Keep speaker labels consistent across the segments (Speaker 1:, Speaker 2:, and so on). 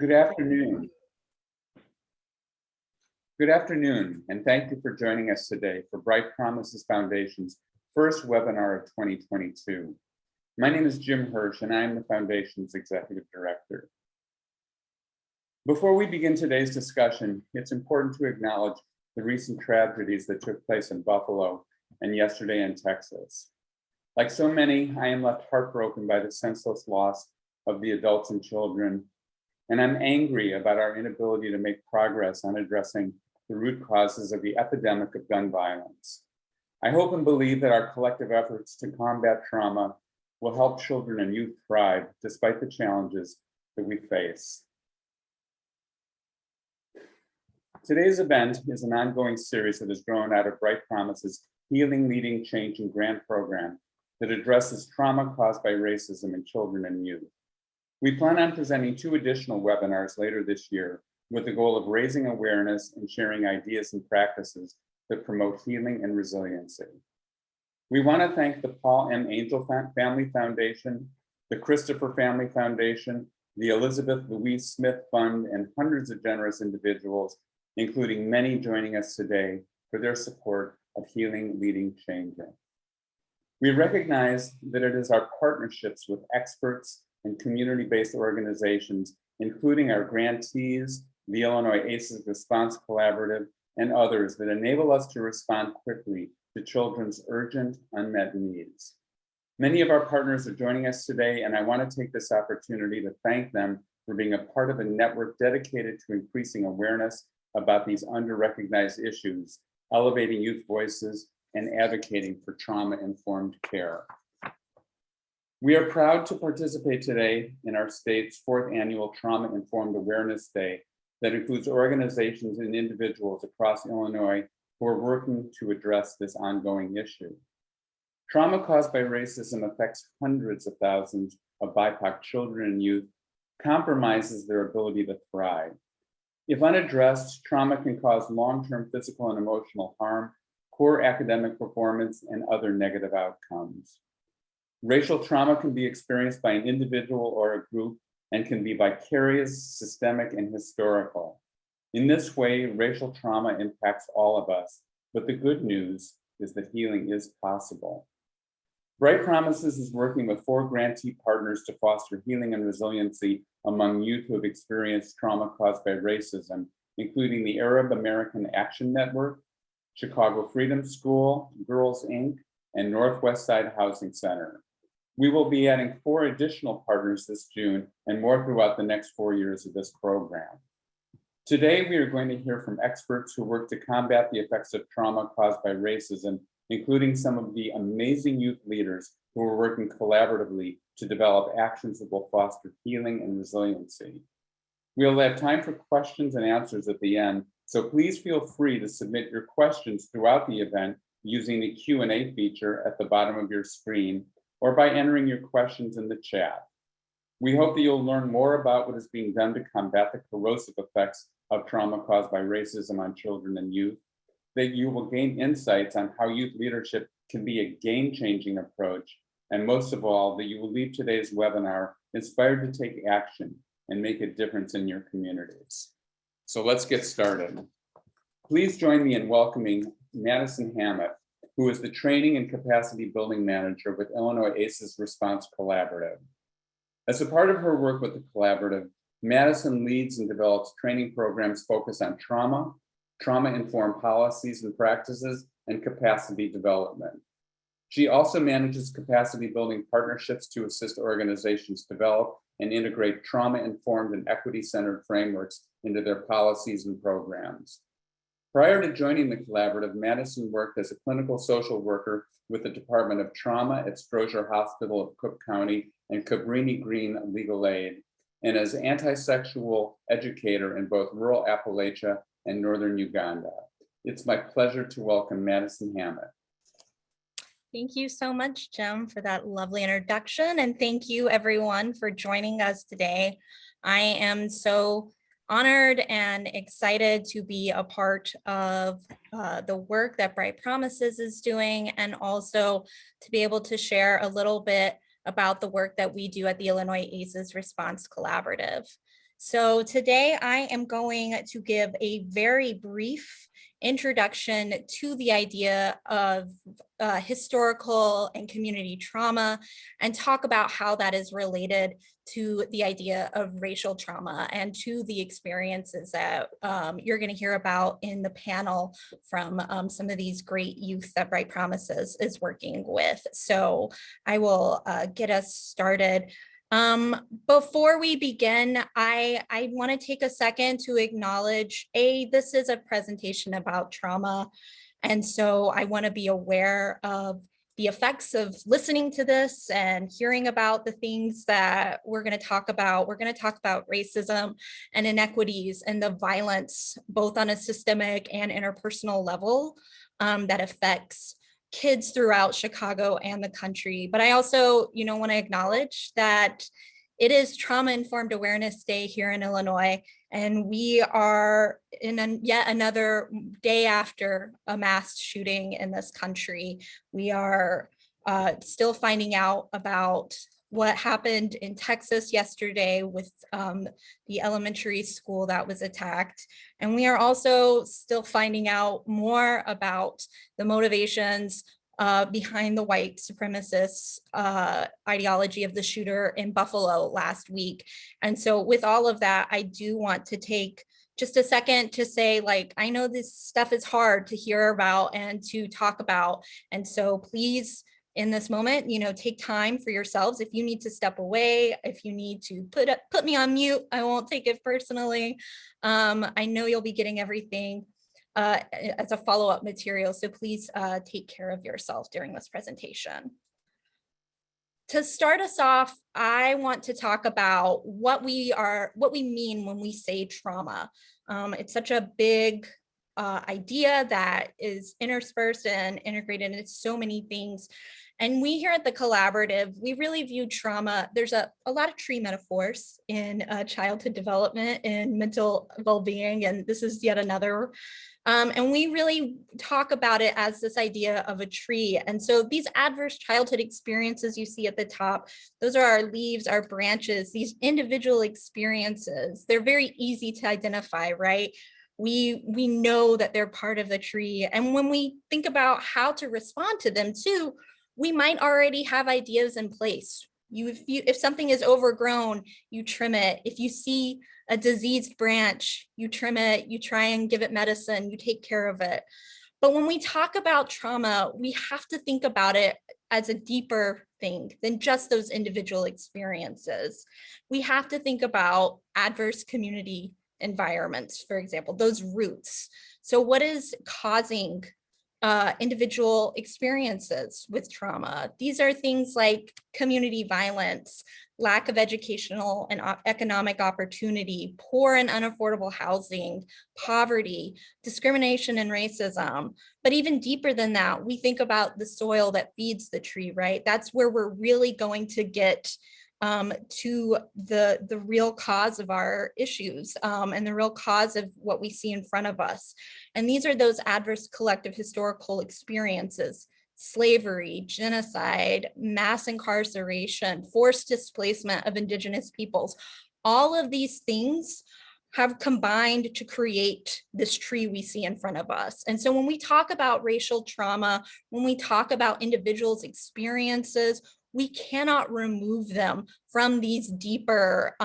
Speaker 1: Good afternoon. Good afternoon, and thank you for joining us today for Bright Promises Foundation's first webinar of 2022. My name is Jim Hirsch, and I am the Foundation's Executive Director. Before we begin today's discussion, it's important to acknowledge the recent tragedies that took place in Buffalo and yesterday in Texas. Like so many, I am left heartbroken by the senseless loss of the adults and children, and I'm angry about our inability to make progress on addressing the root causes of the epidemic of gun violence. I hope and believe that our collective efforts to combat trauma will help children and youth thrive despite the challenges that we face. Today's event is an ongoing series that has grown out of Bright Promises Healing, Leading, Changing grant program that addresses trauma caused by racism in children and youth. We plan on presenting 2 additional webinars later this year with the goal of raising awareness and sharing ideas and practices that promote healing and resiliency. We want to thank the Paul M. Angel Family Foundation, the Christopher Family Foundation, the Elizabeth Louise Smith Fund, and hundreds of generous individuals, including many joining us today, for their support of Healing, Leading, Changing. We recognize that it is our partnerships with experts and community-based organizations, including our grantees, the Illinois ACEs Response Collaborative, and others, that enable us to respond quickly to children's urgent, unmet needs. Many of our partners are joining us today, and I want to take this opportunity to thank them for being a part of a network dedicated to increasing awareness about these under-recognized issues, elevating youth voices, and advocating for trauma-informed care. We are proud to participate today in our state's 4th annual Trauma-Informed Awareness Day that includes organizations and individuals across Illinois who are working to address this ongoing issue. Trauma caused by racism affects hundreds of thousands of BIPOC children and youth, compromises their ability to thrive. If unaddressed, trauma can cause long-term physical and emotional harm, poor academic performance, and other negative outcomes. Racial trauma can be experienced by an individual or a group and can be vicarious, systemic, and historical. In this way, racial trauma impacts all of us, but the good news is that healing is possible. Bright Promises is working with 4 grantee partners to foster healing and resiliency among youth who have experienced trauma caused by racism, including the Arab American Action Network, Chicago Freedom School, Girls Inc., and Northwest Side Housing Center. We will be adding 4 additional partners this June and more throughout the next 4 years of this program. Today, we are going to hear from experts who work to combat the effects of trauma caused by racism, including some of the amazing youth leaders who are working collaboratively to develop actions that will foster healing and resiliency. We'll have time for questions and answers at the end, so please feel free to submit your questions throughout the event using the Q&A feature at the bottom of your screen or by entering your questions in the chat. We hope that you'll learn more about what is being done to combat the corrosive effects of trauma caused by racism on children and youth, that you will gain insights on how youth leadership can be a game-changing approach, and most of all, that you will leave today's webinar inspired to take action and make a difference in your communities. So let's get started. Please join me in welcoming Madison Hammond, who is the Training and Capacity Building Manager with Illinois ACEs Response Collaborative. As a part of her work with the collaborative, Madison leads and develops training programs focused on trauma, trauma-informed policies and practices, and capacity development. She also manages capacity building partnerships to assist organizations develop and integrate trauma-informed and equity-centered frameworks into their policies and programs. Prior to joining the collaborative, Madison worked as a clinical social worker with the Department of Trauma at Stroger Hospital of Cook County and Cabrini Green Legal Aid, and as an anti-sexual educator in both rural Appalachia and northern Uganda. It's my pleasure to welcome Madison Hammond.
Speaker 2: Thank you so much, Jim, for that lovely introduction. And thank you everyone for joining us today. I am so honored and excited to be a part of the work that Bright Promises is doing, and also to be able to share a little bit about the work that we do at the Illinois ACEs Response Collaborative. So today I am going to give a very brief introduction to the idea of historical and community trauma and talk about how that is related to the idea of racial trauma and to the experiences that you're going to hear about in the panel from some of these great youth that Bright Promises is working with. So I will get us started. Before we begin, I want to take a second to acknowledge, this is a presentation about trauma. And so I want to be aware of the effects of listening to this and hearing about the things that we're going to talk about. We're going to talk about racism and inequities and the violence, both on a systemic and interpersonal level, that affects kids throughout Chicago and the country. But I also, want to acknowledge that it is Trauma-Informed Awareness Day here in Illinois, and we are in yet another day after a mass shooting in this country. We are still finding out about what happened in Texas yesterday with the elementary school that was attacked. And we are also still finding out more about the motivations behind the white supremacist ideology of the shooter in Buffalo last week. And so with all of that, I do want to take just a second to say, I know this stuff is hard to hear about and to talk about. And so please, in this moment, take time for yourselves. If you need to step away, if you need to put me on mute, I won't take it personally. I know you'll be getting everything as a follow-up material, so please take care of yourself during this presentation. To start us off, I want to talk about what we mean when we say trauma. It's such a big idea that is interspersed and integrated into so many things. And we here at the Collaborative, we really view trauma, there's a lot of tree metaphors in childhood development and mental well-being, and this is yet another. And we really talk about it as this idea of a tree. And so these adverse childhood experiences you see at the top, those are our leaves, our branches, these individual experiences. They're very easy to identify, right? We know that they're part of the tree. And when we think about how to respond to them too, we might already have ideas in place. If something is overgrown, you trim it. If you see a diseased branch, you trim it, you try and give it medicine, you take care of it. But when we talk about trauma, we have to think about it as a deeper thing than just those individual experiences. We have to think about adverse community environments, for example, those roots. So what is causing individual experiences with trauma? These are things like community violence, lack of educational and economic opportunity, poor and unaffordable housing, poverty, discrimination and racism. But even deeper than that, we think about the soil that feeds the tree, right? That's where we're really going to get to the real cause of our issues and the real cause of what we see in front of us. And these are those adverse collective historical experiences: slavery, genocide, mass incarceration, forced displacement of Indigenous peoples. All of these things have combined to create this tree we see in front of us. And so when we talk about racial trauma, when we talk about individuals' experiences, we cannot remove them from these deeper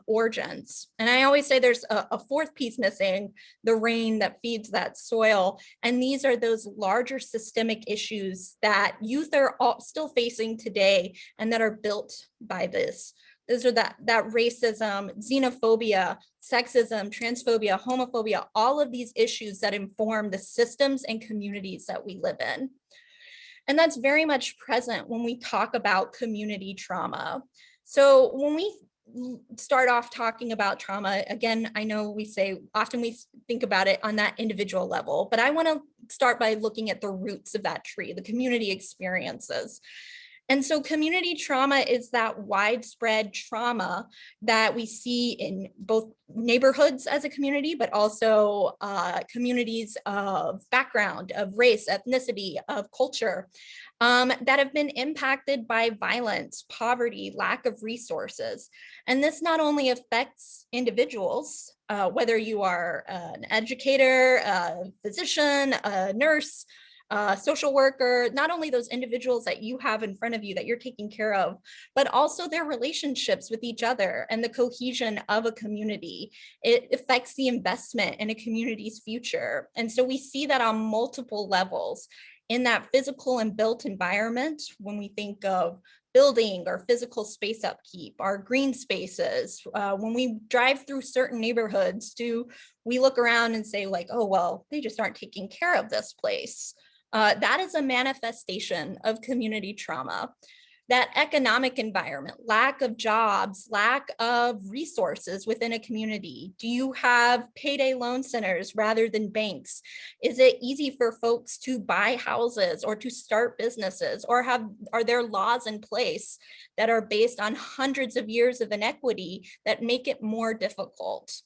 Speaker 2: origins. And I always say there's a fourth piece missing: the rain that feeds that soil. And these are those larger systemic issues that youth are still facing today and that are built by this. Those are that racism, xenophobia, sexism, transphobia, homophobia, all of these issues that inform the systems and communities that we live in. And that's very much present when we talk about community trauma. So when we start off talking about trauma, again, I know often we think about it on that individual level, but I want to start by looking at the roots of that tree, the community experiences. And so community trauma is that widespread trauma that we see in both neighborhoods as a community, but also communities of background, of race, ethnicity, of culture, that have been impacted by violence, poverty, lack of resources. And this not only affects individuals, whether you are an educator, a physician, a nurse, social worker, not only those individuals that you have in front of you that you're taking care of, but also their relationships with each other and the cohesion of a community. It affects the investment in a community's future. And so we see that on multiple levels in that physical and built environment. When we think of building or physical space upkeep, our green spaces, when we drive through certain neighborhoods, do we look around and say like, oh, well, they just aren't taking care of this place? That is a manifestation of community trauma. That economic environment, lack of jobs, lack of resources within a community. Do you have payday loan centers rather than banks? Is it easy for folks to buy houses or to start businesses, or are there laws in place that are based on hundreds of years of inequity that make it more difficult?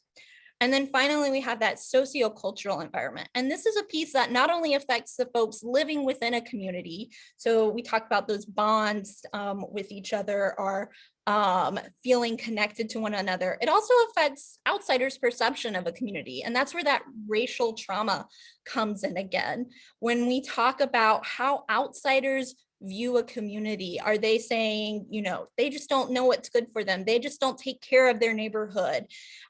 Speaker 2: And then finally, we have that socio-cultural environment. And this is a piece that not only affects the folks living within a community. So we talk about those bonds with each other, or feeling connected to one another. It also affects outsiders' perception of a community. And that's where that racial trauma comes in again. When we talk about how outsiders view a community, are they saying, you know, they just don't know what's good for them, they just don't take care of their neighborhood,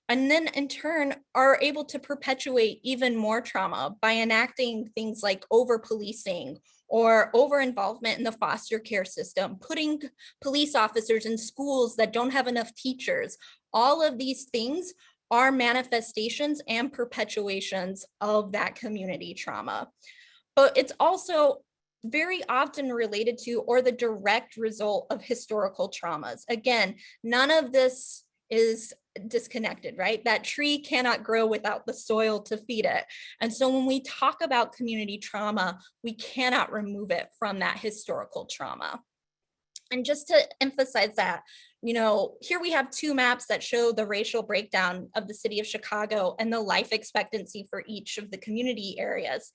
Speaker 2: and then in turn are able to perpetuate even more trauma by enacting things like over policing or over involvement in the foster care system, putting police officers in schools that don't have enough teachers. All of these things are manifestations and perpetuations of that community trauma. But it's also very often related to or the direct result of historical traumas. Again, none of this is disconnected, right? That tree cannot grow without the soil to feed it. And so when we talk about community trauma, we cannot remove it from that historical trauma. And just to emphasize that, you know, here we have two maps that show the racial breakdown of the city of Chicago and the life expectancy for each of the community areas.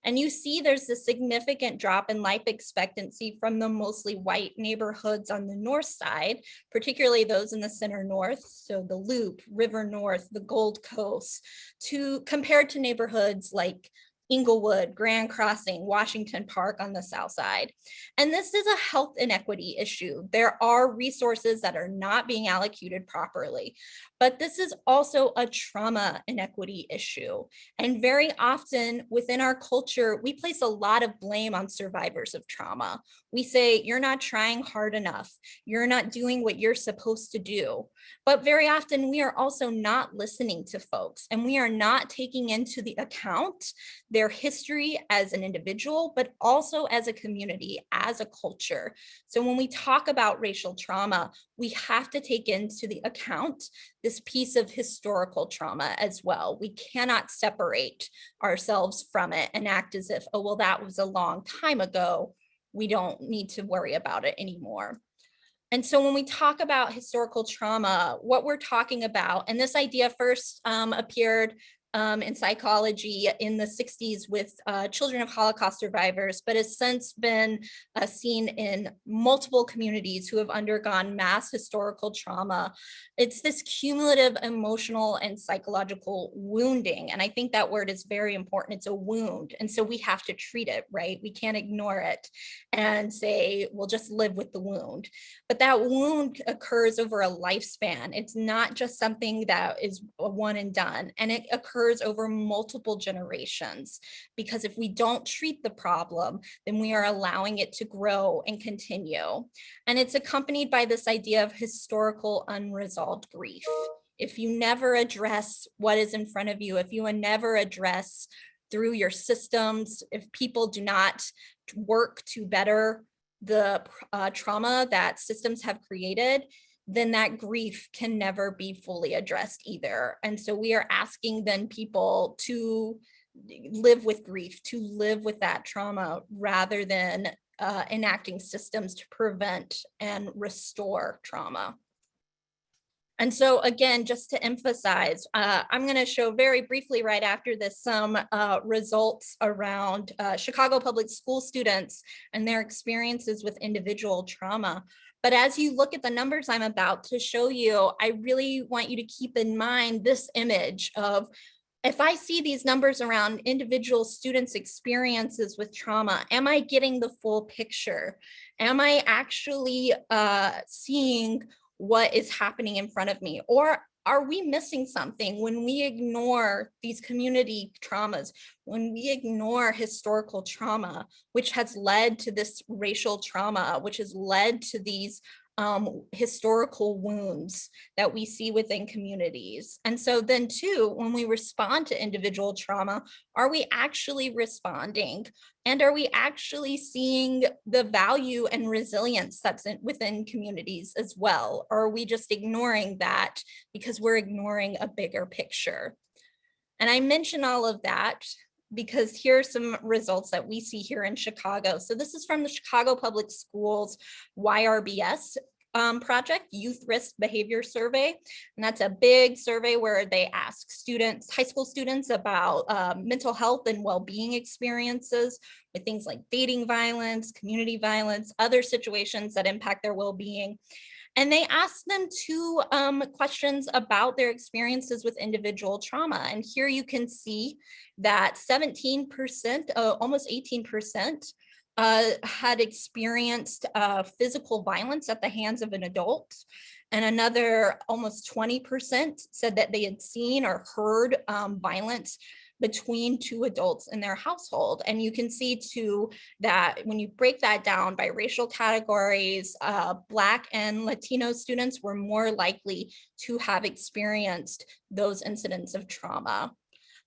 Speaker 2: And you see there's a significant drop in life expectancy from the mostly white neighborhoods on the north side, particularly those in the center north, so the Loop, River North, the Gold Coast, compared to neighborhoods like Inglewood, Grand Crossing, Washington Park on the south side. And this is a health inequity issue. There are resources that are not being allocated properly, but this is also a trauma inequity issue. And very often within our culture, we place a lot of blame on survivors of trauma. We say, you're not trying hard enough. You're not doing what you're supposed to do. But very often we are also not listening to folks, and we are not taking into the account their history as an individual, but also as a community, as a culture. So when we talk about racial trauma, we have to take into the account this piece of historical trauma as well. We cannot separate ourselves from it and act as if, oh, well, that was a long time ago. We don't need to worry about it anymore. And so when we talk about historical trauma, what we're talking about, and this idea first appeared in psychology in the 60s with children of Holocaust survivors, but has since been seen in multiple communities who have undergone mass historical trauma. It's this cumulative emotional and psychological wounding. And I think that word is very important. It's a wound. And so we have to treat it, right? We can't ignore it and say, we'll just live with the wound. But that wound occurs over a lifespan. It's not just something that is a one and done. And it occurs over multiple generations, because if we don't treat the problem, then we are allowing it to grow and continue. And it's accompanied by this idea of historical unresolved grief. If you never address what is in front of you, if you never address through your systems, if people do not work to better the trauma that systems have created, then that grief can never be fully addressed either. And so we are asking then people to live with grief, to live with that trauma, rather than enacting systems to prevent and restore trauma. And so again, just to emphasize, I'm going to show very briefly right after this some results around Chicago public school students and their experiences with individual trauma. But as you look at the numbers I'm about to show you, I really want you to keep in mind this image of, if I see these numbers around individual students' experiences with trauma, am I getting the full picture? Am I actually seeing what is happening in front of me? Or are we missing something when we ignore these community traumas, when we ignore historical trauma, which has led to this racial trauma, which has led to these historical wounds that we see within communities? And so then too, when we respond to individual trauma, are we actually responding? And are we actually seeing the value and resilience that's within communities as well? Or are we just ignoring that because we're ignoring a bigger picture? And I mention all of that because here are some results that we see here in Chicago. So this is from the Chicago Public Schools YRBS project, Youth Risk Behavior Survey. And that's a big survey where they ask students, high school students, about mental health and well-being experiences with things like dating violence, community violence, other situations that impact their well-being. And they asked them two questions about their experiences with individual trauma. And here you can see that 17%, almost 18%, had experienced physical violence at the hands of an adult. And another almost 20% said that they had seen or heard violence between two adults in their household. And you can see too that when you break that down by racial categories, Black and Latino students were more likely to have experienced those incidents of trauma.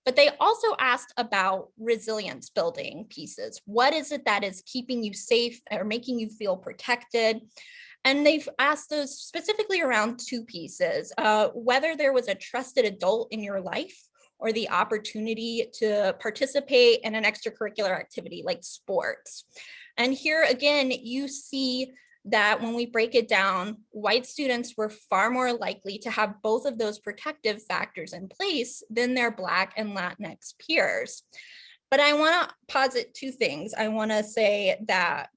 Speaker 2: But they also asked about resilience building pieces. What is it that is keeping you safe or making you feel protected? And they've asked those specifically around two pieces, whether there was a trusted adult in your life or the opportunity to participate in an extracurricular activity like sports. And here again, you see that when we break it down, white students were far more likely to have both of those protective factors in place than their Black and Latinx peers. But I want to posit two things. I want to say that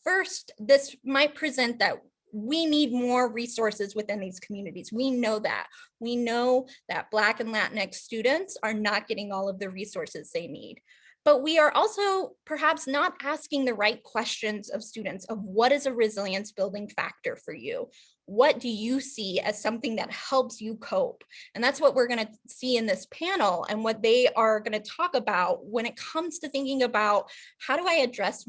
Speaker 2: first, this might present that we need more resources within these communities. We know that. We know that Black and Latinx students are not getting all of the resources they need. But we are also perhaps not asking the right questions of students of what is a resilience building factor for you? What do you see as something that helps you cope? And that's what we're going to see in this panel and what they are going to talk about when it comes to thinking about how do I address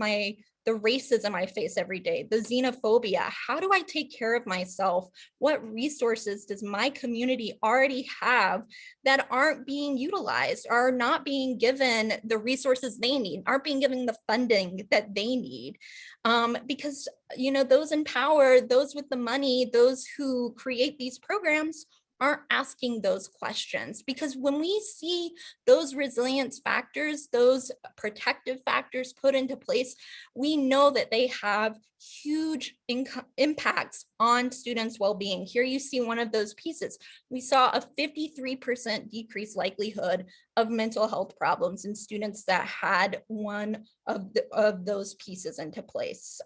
Speaker 2: the racism I face every day, the xenophobia, how do I take care of myself? What resources does my community already have that aren't being utilized, are not being given the resources they need, aren't being given the funding that they need? Because, you know, those in power, those with the money, those who create these programs aren't asking those questions. Because when we see those resilience factors, those protective factors put into place, we know that they have huge impacts on students' well-being. Here you see one of those pieces. We saw a 53% decreased likelihood of mental health problems in students that had one of those pieces into place,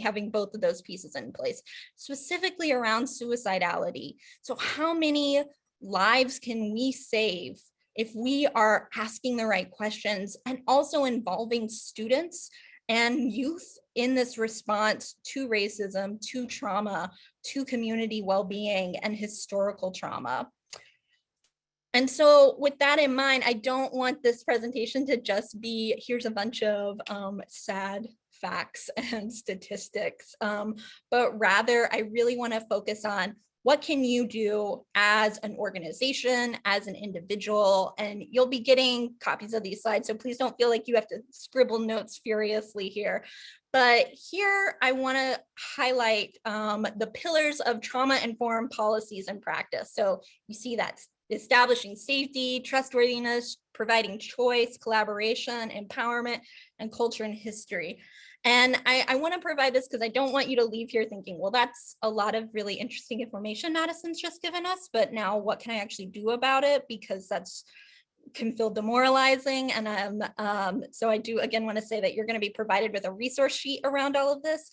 Speaker 2: having both of those pieces in place, specifically around suicidality. So how many lives can we save if we are asking the right questions and also involving students and youth in this response to racism, to trauma, to community well-being and historical trauma? And so with that in mind, I don't want this presentation to just be, here's a bunch of sad facts and statistics, but rather I really want to focus on what can you do as an organization, as an individual, and you'll be getting copies of these slides, so please don't feel like you have to scribble notes furiously here. But here I want to highlight the pillars of trauma-informed policies and practice. So you see that establishing safety, trustworthiness, providing choice, collaboration, empowerment, and culture and history. And I want to provide this because I don't want you to leave here thinking, well, that's a lot of really interesting information Madison's just given us, but now what can I actually do about it? Because that's can feel demoralizing. And so I do again want to say that you're going to be provided with a resource sheet around all of this.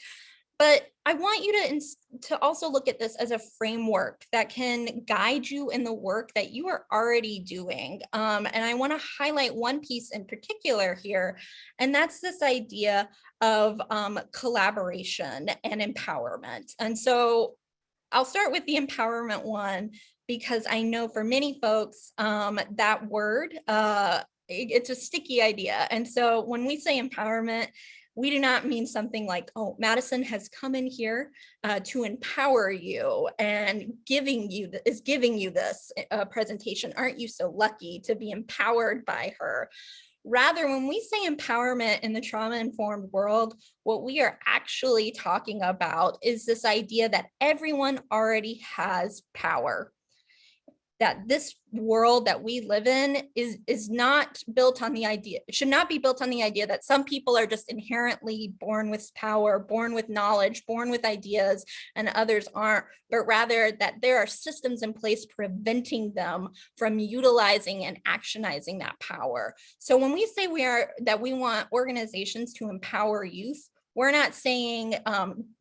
Speaker 2: But I want you to also look at this as a framework that can guide you in the work that you are already doing. And I want to highlight one piece in particular here, and that's this idea of collaboration and empowerment. And so I'll start with the empowerment one, because I know for many folks, that word, it's a sticky idea. And so when we say empowerment, we do not mean something like, oh, Madison has come in here to empower you and is giving you this presentation. Aren't you so lucky to be empowered by her? Rather, when we say empowerment in the trauma-informed world, what we are actually talking about is this idea that everyone already has power, that this world that we live in is not built on the idea, it should not be built on the idea that some people are just inherently born with power, born with knowledge, born with ideas, and others aren't, but rather that there are systems in place preventing them from utilizing and actionizing that power. So when we say that we want organizations to empower youth, we're not saying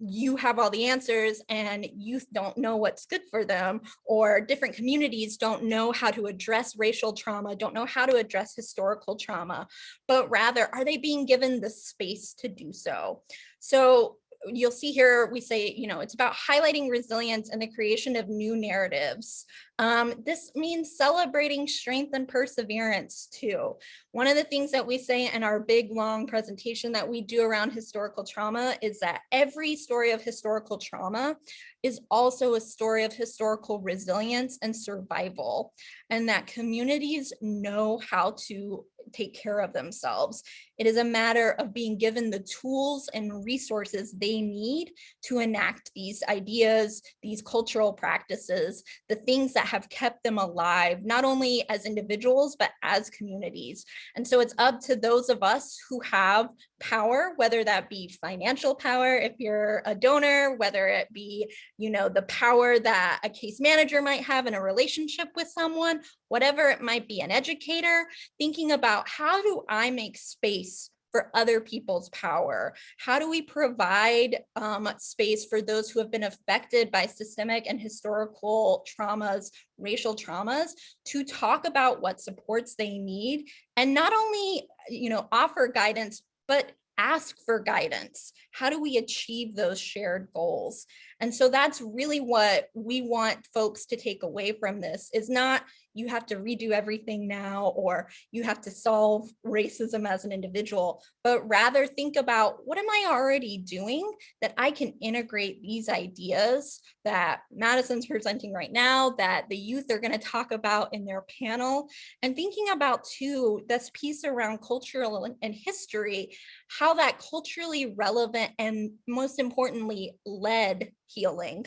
Speaker 2: you have all the answers and youth don't know what's good for them, or different communities don't know how to address racial trauma, don't know how to address historical trauma, but rather, are they being given the space to do so? So you'll see here, we say, it's about highlighting resilience and the creation of new narratives. This means celebrating strength and perseverance too. One of the things that we say in our big, long presentation that we do around historical trauma is that every story of historical trauma is also a story of historical resilience and survival, and that communities know how to take care of themselves. It is a matter of being given the tools and resources they need to enact these ideas, these cultural practices, the things that have kept them alive, not only as individuals, but as communities. And so it's up to those of us who have power, whether that be financial power, if you're a donor, whether it be, the power that a case manager might have in a relationship with someone, whatever it might be, an educator, thinking about how do I make space for other people's power? How do we provide space for those who have been affected by systemic and historical traumas, racial traumas, to talk about what supports they need, and not only, offer guidance, but ask for guidance? How do we achieve those shared goals? And so that's really what we want folks to take away from this, is not you have to redo everything now, or you have to solve racism as an individual, but rather think about, what am I already doing that I can integrate these ideas that Madison's presenting right now, that the youth are going to talk about in their panel, and thinking about too, this piece around cultural and history, how that culturally relevant and most importantly, led healing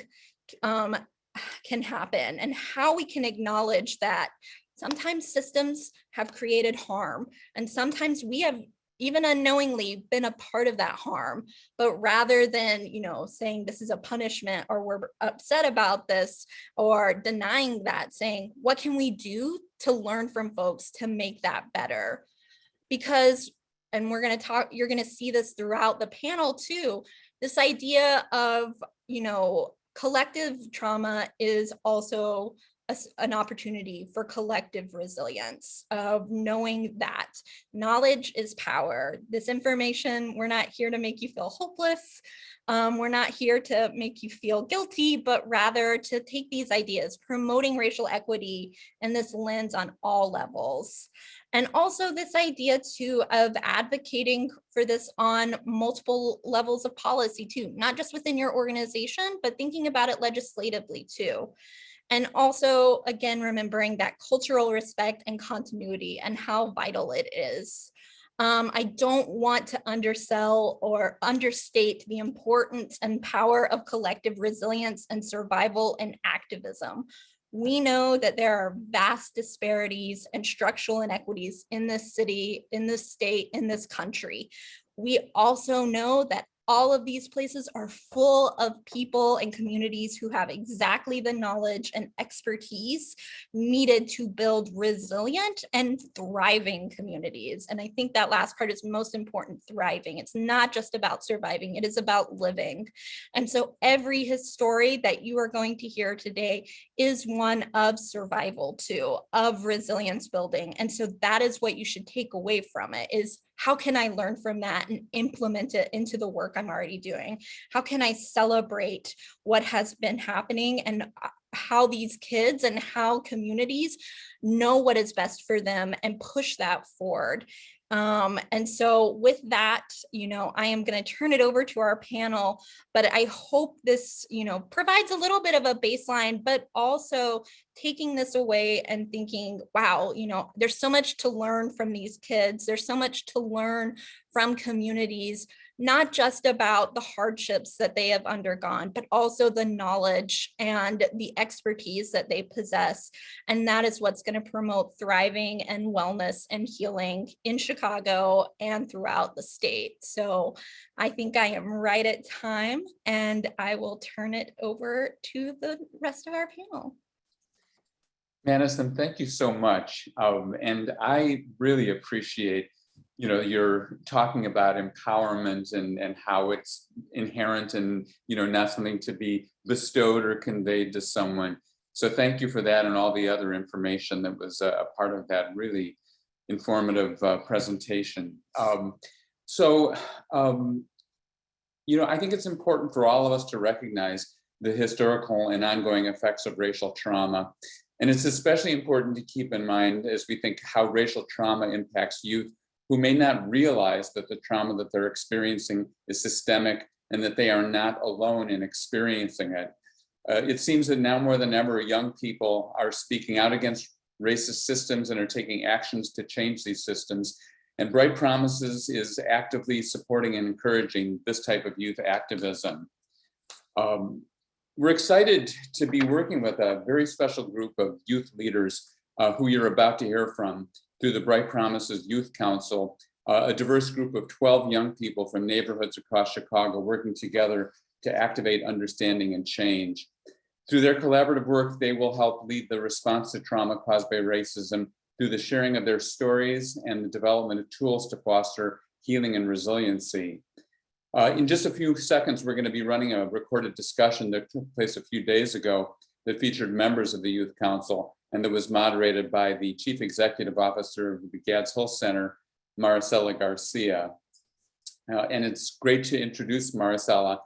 Speaker 2: can happen, and how we can acknowledge that sometimes systems have created harm, and sometimes we have even unknowingly been a part of that harm. But rather than, saying this is a punishment, or we're upset about this, or denying that, saying, what can we do to learn from folks to make that better? Because, and we're going to talk, you're going to see this throughout the panel too, this idea of, collective trauma is also an opportunity for collective resilience, of knowing that knowledge is power. This information, we're not here to make you feel hopeless. We're not here to make you feel guilty, but rather to take these ideas, promoting racial equity in this lens on all levels. And also this idea too of advocating for this on multiple levels of policy too, not just within your organization, but thinking about it legislatively too. And also, again, remembering that cultural respect and continuity and how vital it is. I don't want to undersell or understate the importance and power of collective resilience and survival and activism. We know that there are vast disparities and structural inequities in this city, in this state, in this country. we also know that all of these places are full of people and communities who have exactly the knowledge and expertise needed to build resilient and thriving communities. And I think that last part is most important, thriving. It's not just about surviving, it is about living. And so every story that you are going to hear today is one of survival too, of resilience building. And so that is what you should take away from it, is how can I learn from that and implement it into the work I'm already doing? How can I celebrate what has been happening and how these kids and how communities know what is best for them and push that forward? And so with that, I am going to turn it over to our panel, but I hope this, provides a little bit of a baseline, but also taking this away and thinking, wow, there's so much to learn from these kids. There's so much to learn from communities, not just about the hardships that they have undergone, but also the knowledge and the expertise that they possess. And that is what's going to promote thriving and wellness and healing in Chicago and throughout the state. So I think I am right at time, and I will turn it over to the rest of our panel.
Speaker 1: Madison, thank you so much. And I really appreciate, you're talking about empowerment and how it's inherent and, not something to be bestowed or conveyed to someone. So thank you for that and all the other information that was a part of that really informative presentation. I think it's important for all of us to recognize the historical and ongoing effects of racial trauma. And it's especially important to keep in mind as we think how racial trauma impacts youth who may not realize that the trauma that they're experiencing is systemic and that they are not alone in experiencing it. It seems that now more than ever, young people are speaking out against racist systems and are taking actions to change these systems. And Bright Promises is actively supporting and encouraging this type of youth activism. We're excited to be working with a very special group of youth leaders who you're about to hear from through the Bright Promises Youth Council, a diverse group of 12 young people from neighborhoods across Chicago working together to activate understanding and change. Through their collaborative work, they will help lead the response to trauma caused by racism through the sharing of their stories and the development of tools to foster healing and resiliency. In just a few seconds, we're going to be running a recorded discussion that took place a few days ago that featured members of the Youth Council and that was moderated by the Chief Executive Officer of the Gads Hill Center, Maricela Garcia. And it's great to introduce Maricela,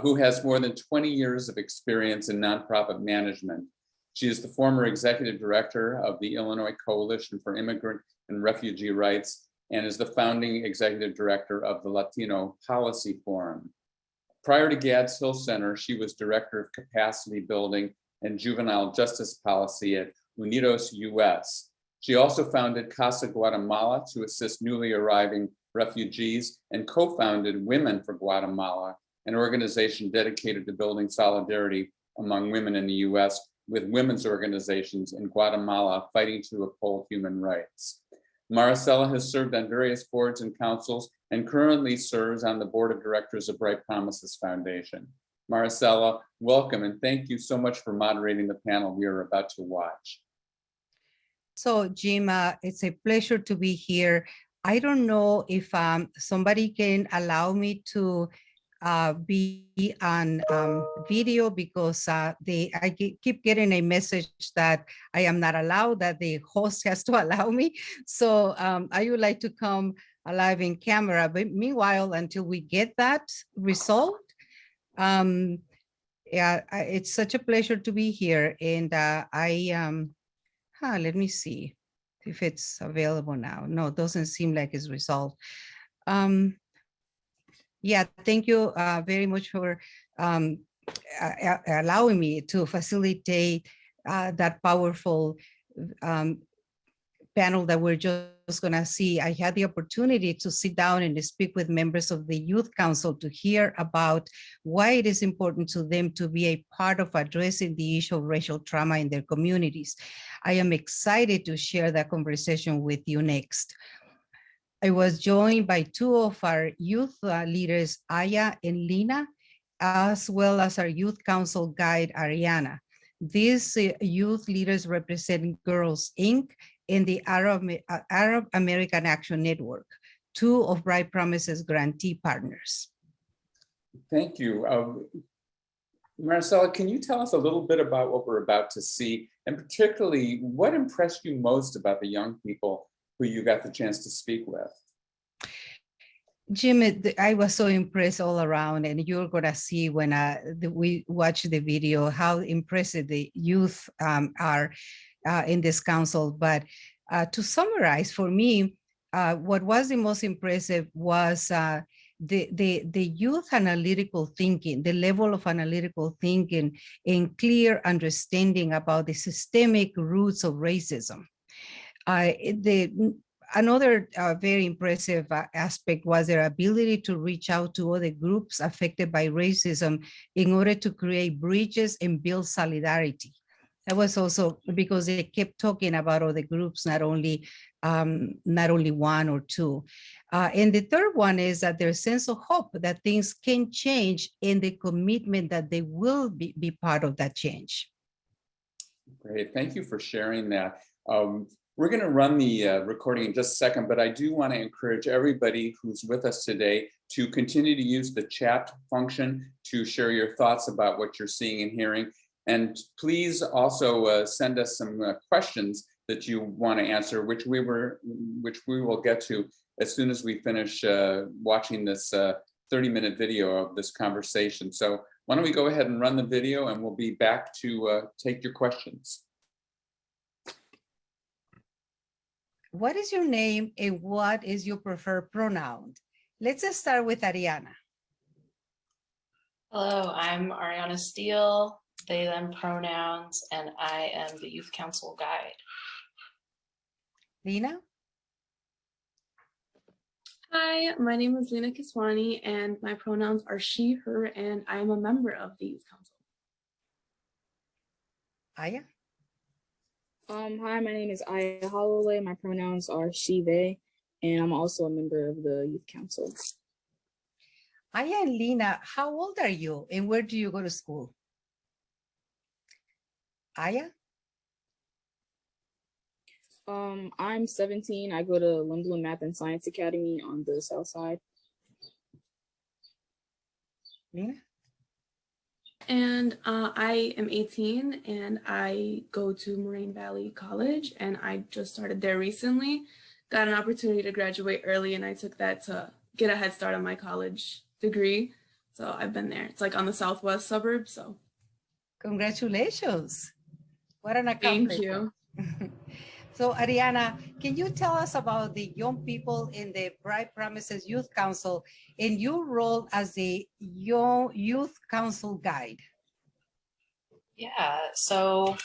Speaker 1: who has more than 20 years of experience in nonprofit management. She is the former executive director of the Illinois Coalition for Immigrant and Refugee Rights and is the founding executive director of the Latino Policy Forum. Prior to Gads Hill Center, she was director of capacity building and juvenile justice policy at Unidos US. She also founded Casa Guatemala to assist newly arriving refugees and co-founded Women for Guatemala, an organization dedicated to building solidarity among women in the US with women's organizations in Guatemala fighting to uphold human rights. Maricela has served on various boards and councils and currently serves on the board of directors of Bright Promises Foundation. Maricela, welcome and thank you so much for moderating the panel we are about to watch.
Speaker 3: So Jim, it's a pleasure to be here. I don't know if somebody can allow me to be on video because I keep getting a message that I am not allowed, that the host has to allow me. So I would like to come live in camera, but meanwhile, until we get that resolved, it's such a pleasure to be here. And let me see if it's available now. No, it doesn't seem like it's resolved. Yeah, thank you very much for allowing me to facilitate that powerful panel that we're just gonna see. I had the opportunity to sit down and speak with members of the Youth Council to hear about why it is important to them to be a part of addressing the issue of racial trauma in their communities. I am excited to share that conversation with you next. I was joined by two of our youth leaders, Aya and Lina, as well as our youth council guide, Ariana. These youth leaders represent Girls Inc. and the Arab American Action Network, two of Bright Promises grantee partners.
Speaker 1: Thank you. Marcela, can you tell us a little bit about what we're about to see, and particularly what impressed you most about the young people who you got the chance to speak with?
Speaker 3: Jim, I was so impressed all around, and you're gonna see when we watch the video how impressive the youth are in this council. But to summarize, for me, what was the most impressive was the youth analytical thinking, the level of analytical thinking and clear understanding about the systemic roots of racism. Another very impressive aspect was their ability to reach out to other groups affected by racism in order to create bridges and build solidarity. That was also because they kept talking about other groups, not only one or two. And the third one is that their sense of hope that things can change and the commitment that they will be part of that change.
Speaker 1: Great, thank you for sharing that. We're going to run the recording in just a second, but I do want to encourage everybody who's with us today to continue to use the chat function to share your thoughts about what you're seeing and hearing. And please also send us some questions that you want to answer, which we will get to as soon as we finish watching this 30-minute video of this conversation. So why don't we go ahead and run the video, and we'll be back to take your questions.
Speaker 3: What is your name and what is your preferred pronoun? Let's just start with Ariana.
Speaker 4: Hello, I'm Ariana Steele, they, them pronouns, and I am the Youth Council guide.
Speaker 3: Lina?
Speaker 5: Hi, my name is Lina Kiswani, and my pronouns are she, her, and I am a member of the Youth Council.
Speaker 3: Aya?
Speaker 6: Hi, my name is Aya Holloway. My pronouns are she, they, and I'm also a member of the Youth Council.
Speaker 3: Aya and Lina, how old are you and where do you go to school? Aya?
Speaker 6: I'm 17. I go to Lindblom Math and Science Academy on the South Side.
Speaker 3: Lina?
Speaker 5: And I am 18 and I go to Moraine Valley College, and I just started there recently. Got an opportunity to graduate early, and I took that to get a head start on my college degree. So I've been there. It's like on the southwest suburbs. So
Speaker 3: Congratulations. What an accomplishment.
Speaker 5: thank you.
Speaker 3: So Ariana, can you tell us about the young people in the Bright Promises Youth Council and your role as the Young Youth Council guide?
Speaker 4: Yeah, so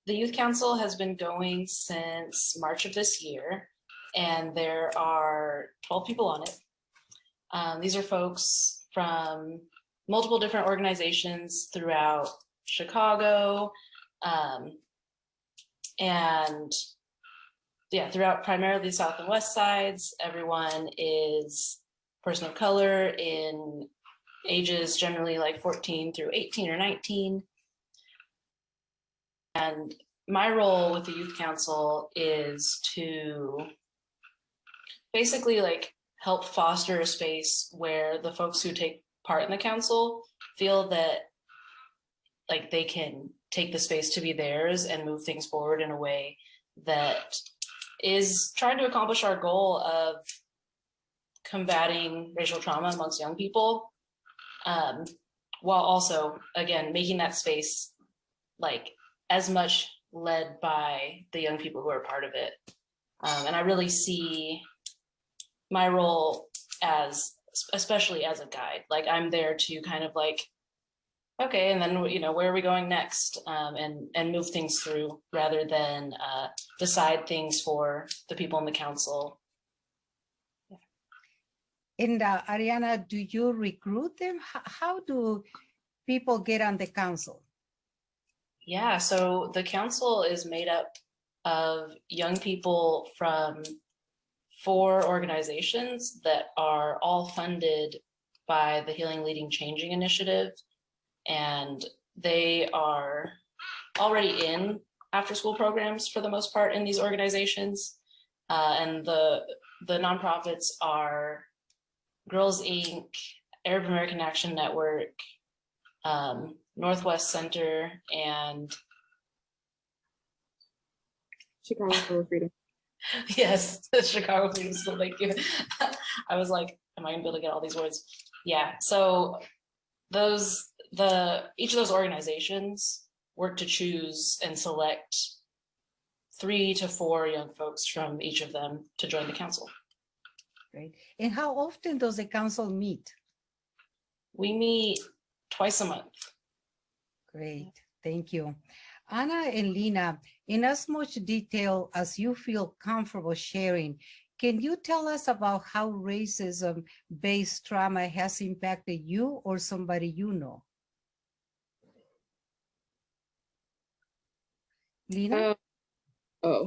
Speaker 4: the Youth Council has been going since March of this year, and there are 12 people on it. These are folks from multiple different organizations throughout Chicago, and yeah, throughout primarily the South and West sides. Everyone is person of color in ages generally like 14 through 18 or 19. And my role with the Youth Council is to basically like help foster a space where the folks who take part in the council feel that like they can take the space to be theirs and move things forward in a way that is trying to accomplish our goal of combating racial trauma amongst young people, while also, again, making that space like as much led by the young people who are part of it. And I really see my role as, especially as a guide, like I'm there to kind of like, okay, and then, you know, where are we going next? And move things through rather than decide things for the people in the council.
Speaker 3: And Ariana, do you recruit them? How do people get on the council?
Speaker 4: Yeah, so the council is made up of young people from 4 organizations that are all funded by the Healing Leading Changing Initiative, and they are already in after school programs for the most part in these organizations. And the nonprofits are Girls Inc., Arab American Action Network, Northwest Center, and
Speaker 6: Chicago Freedom.
Speaker 4: yes, the Chicago Freedom School. Thank you. I was like, am I gonna be able to get all these words? Yeah. So each of those organizations work to choose and select 3 to 4 young folks from each of them to join the council.
Speaker 3: Great. And how often does the council meet?
Speaker 4: We meet twice a month.
Speaker 3: Great, thank you. Anna and Lena, in as much detail as you feel comfortable sharing, can you tell us about how racism-based trauma has impacted you or somebody you know? Lena?
Speaker 6: Oh,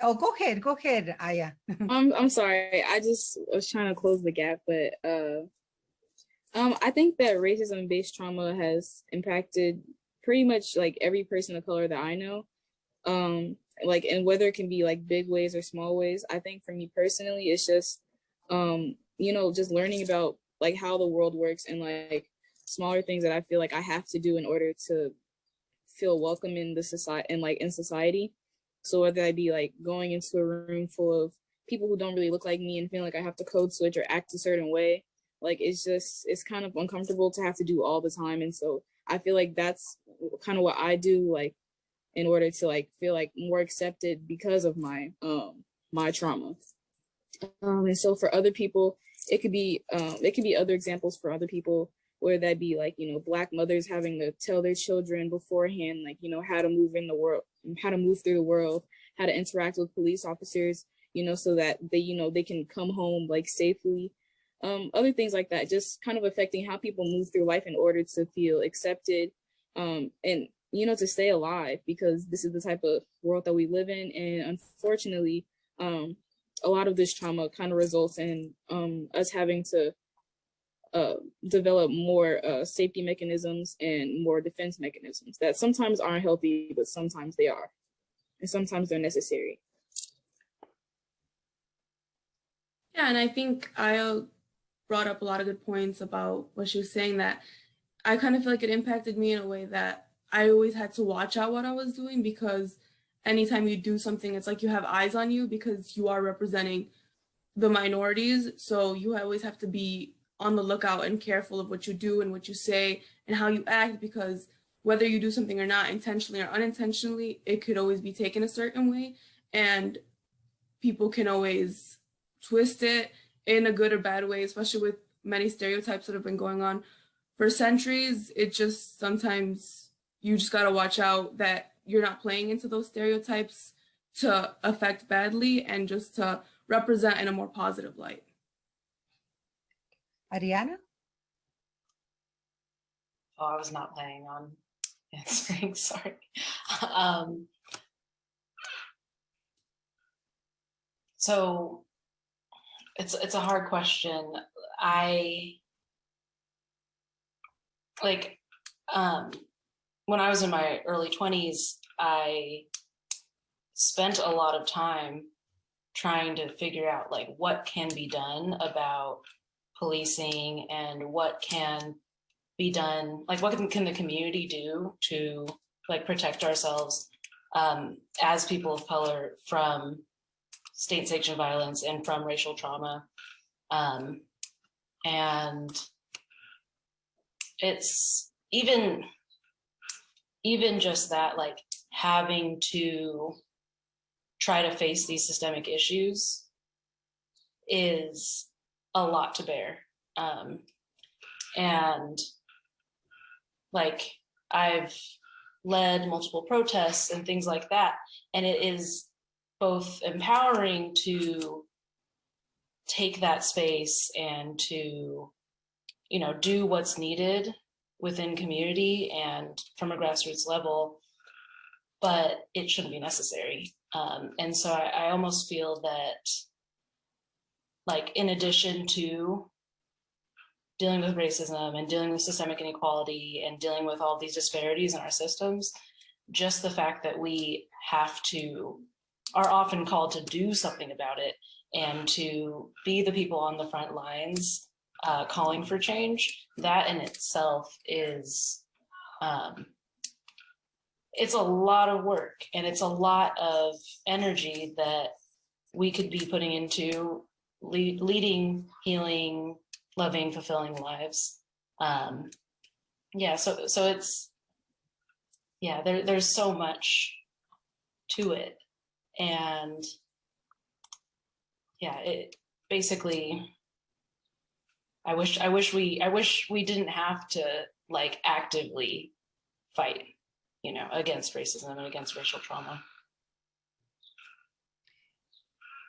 Speaker 3: Oh, go ahead, Aya.
Speaker 6: I'm sorry. I just was trying to close the gap, but I think that racism-based trauma has impacted pretty much like every person of color that I know. Like, and whether it can be like big ways or small ways. I think for me personally, it's just just learning about like how the world works and like smaller things that I feel like I have to do in order to feel welcome in the society and like in society. So whether I be like going into a room full of people who don't really look like me and feeling like I have to code switch or act a certain way, like it's kind of uncomfortable to have to do all the time. And so I feel like that's kind of what I do, like in order to like feel like more accepted because of my my trauma. And so for other people, it could be other examples for other people, where that be like, Black mothers having to tell their children beforehand, like, how to move in the world, how to move through the world, how to interact with police officers, so that they can come home like safely. Other things like that, just kind of affecting how people move through life in order to feel accepted, and to stay alive, because this is the type of world that we live in. And unfortunately, a lot of this trauma kind of results in us having to develop more safety mechanisms and more defense mechanisms that sometimes aren't healthy, but sometimes they are, and sometimes they're necessary.
Speaker 5: Yeah, and I think I brought up a lot of good points about what she was saying, that I kind of feel like it impacted me in a way that I always had to watch out what I was doing, because anytime you do something, it's like you have eyes on you because you are representing the minorities. So you always have to be on the lookout and careful of what you do and what you say and how you act, because whether you do something or not, intentionally or unintentionally, it could always be taken a certain way, and people can always twist it in a good or bad way, especially with many stereotypes that have been going on for centuries. It just sometimes you just got to watch out that you're not playing into those stereotypes to affect badly, and just to represent in a more positive light.
Speaker 3: Ariana?
Speaker 4: Oh, I was not planning on answering, sorry. So it's a hard question. When I was in my early 20s, I spent a lot of time trying to figure out like what can be done about policing and what can be done, like what can the community do to like protect ourselves as people of color from state-sanctioned violence and from racial trauma. And it's even just that, like having to try to face these systemic issues is a lot to bear. And like I've led multiple protests and things like that, and it is both empowering to take that space and to, do what's needed within community and from a grassroots level, but it shouldn't be necessary. And so I almost feel that like in addition to dealing with racism and dealing with systemic inequality and dealing with all these disparities in our systems, just the fact that we are often called to do something about it and to be the people on the front lines calling for change, that in itself is, it's a lot of work and it's a lot of energy that we could be putting into leading, healing, loving, fulfilling lives. Yeah, so it's, yeah, there's so much to it. And yeah, it basically, I wish we didn't have to like actively fight, you know, against racism and against racial trauma.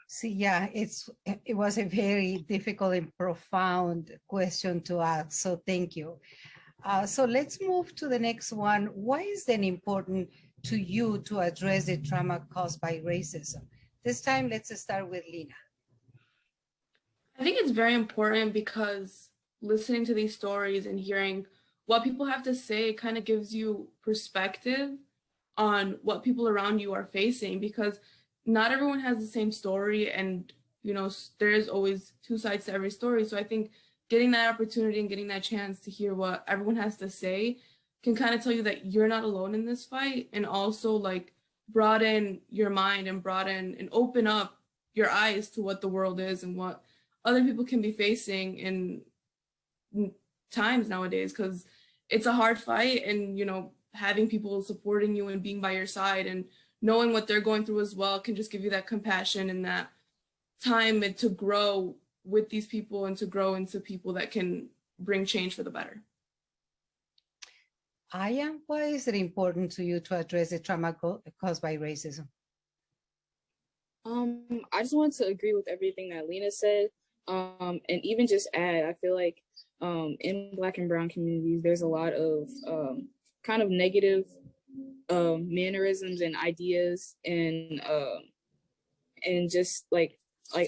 Speaker 3: See, yeah, it was a very difficult and profound question to ask. So thank you. So let's move to the next one. Why is it important to you to address the trauma caused by racism? This time, let's start with Lena.
Speaker 5: I think it's very important because listening to these stories and hearing what people have to say kind of gives you perspective on what people around you are facing, because not everyone has the same story, and you know, there's always two sides to every story. So I think getting that opportunity and getting that chance to hear what everyone has to say can kind of tell you that you're not alone in this fight, and also like broaden your mind and broaden and open up your eyes to what the world is and what other people can be facing in times nowadays, because it's a hard fight. And you know, having people supporting you and being by your side and knowing what they're going through as well can just give you that compassion and that time and to grow with these people and to grow into people that can bring change for the better.
Speaker 3: Aya, why is it important to you to address the trauma caused by racism?
Speaker 6: I just want to agree with everything that Lena said. And even just add, I feel like in Black and Brown communities, there's a lot of kind of negative mannerisms and ideas and just like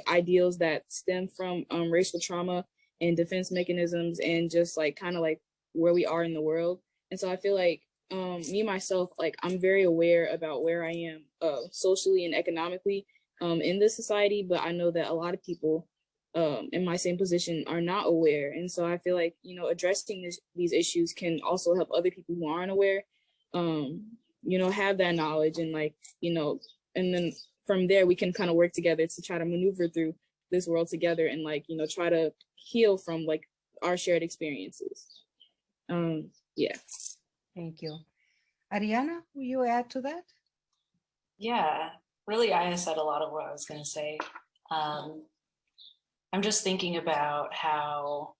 Speaker 6: ideals that stem from racial trauma and defense mechanisms and just like kind of like where we are in the world. And so I feel like me myself, like I'm very aware about where I am socially and economically in this society, but I know that a lot of people in my same position are not aware. And so I feel like, you know, addressing these issues can also help other people who aren't aware, you know, have that knowledge and like, you know, and then from there we can kind of work together to try to maneuver through this world together and like, you know, try to heal from like our shared experiences. Yeah.
Speaker 3: Thank you. Ariana, will you add to that?
Speaker 4: Yeah, really, Aya said a lot of what I was going to say. I'm just thinking about how,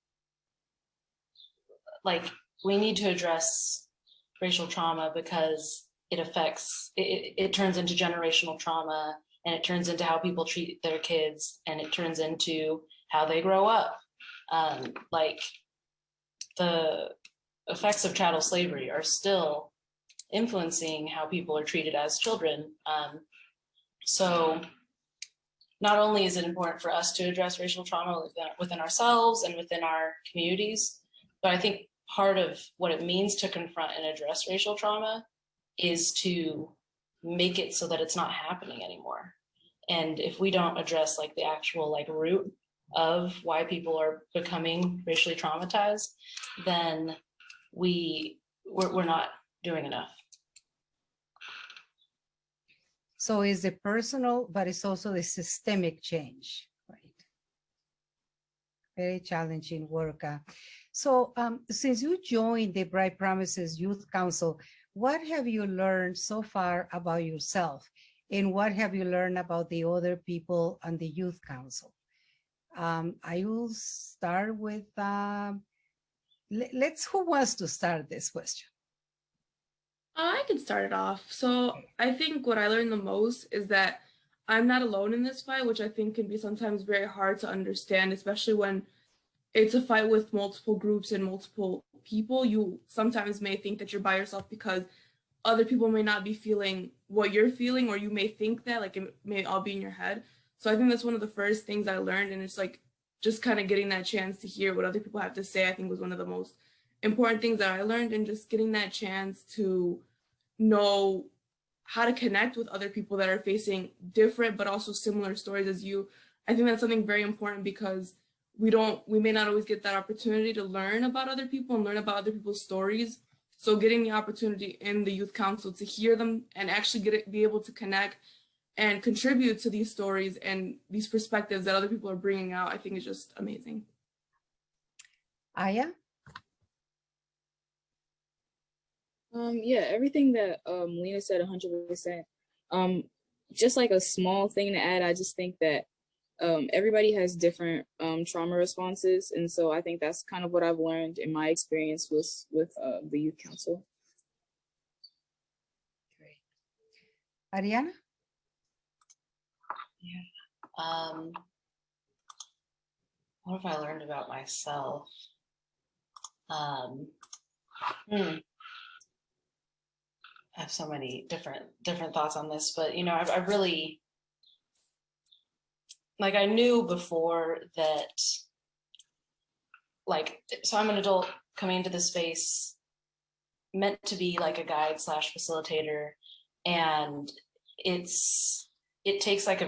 Speaker 4: like, we need to address racial trauma because it affects, it turns into generational trauma, and it turns into how people treat their kids, and it turns into how they grow up. Like, the effects of chattel slavery are still influencing how people are treated as children. So not only is it important for us to address racial trauma within ourselves and within our communities, but I think part of what it means to confront and address racial trauma is to make it so that it's not happening anymore. And if we don't address like the actual like root of why people are becoming racially traumatized, then we're not doing enough.
Speaker 3: So it's the personal, but it's also the systemic change, right? Very challenging work. So since you joined the Bright Promises Youth Council, what have you learned so far about yourself? And what have you learned about the other people on the Youth Council? I will start with, who wants to start this question?
Speaker 5: I can start it off. So I think what I learned the most is that I'm not alone in this fight, which I think can be sometimes very hard to understand, especially when it's a fight with multiple groups and multiple people. You sometimes may think that you're by yourself because other people may not be feeling what you're feeling, or you may think that, like, it may all be in your head. So I think that's one of the first things I learned, and it's like just kind of getting that chance to hear what other people have to say, I think was one of the most important things that I learned, and just getting that chance to know how to connect with other people that are facing different but also similar stories as you. I think that's something very important because we may not always get that opportunity to learn about other people and learn about other people's stories. So getting the opportunity in the youth council to hear them and actually be able to connect and contribute to these stories and these perspectives that other people are bringing out, I think is just amazing.
Speaker 3: Aya?
Speaker 6: Yeah, everything that Lena said 100%. Just like a small thing to add, I just think that everybody has different trauma responses, and so I think that's kind of what I've learned in my experience with the youth council.
Speaker 3: Great. Ariana?
Speaker 4: What have I learned about myself? I have so many different thoughts on this, but I really, like, I knew before that, like, so I'm an adult coming into this space meant to be like a guide / facilitator, and it takes like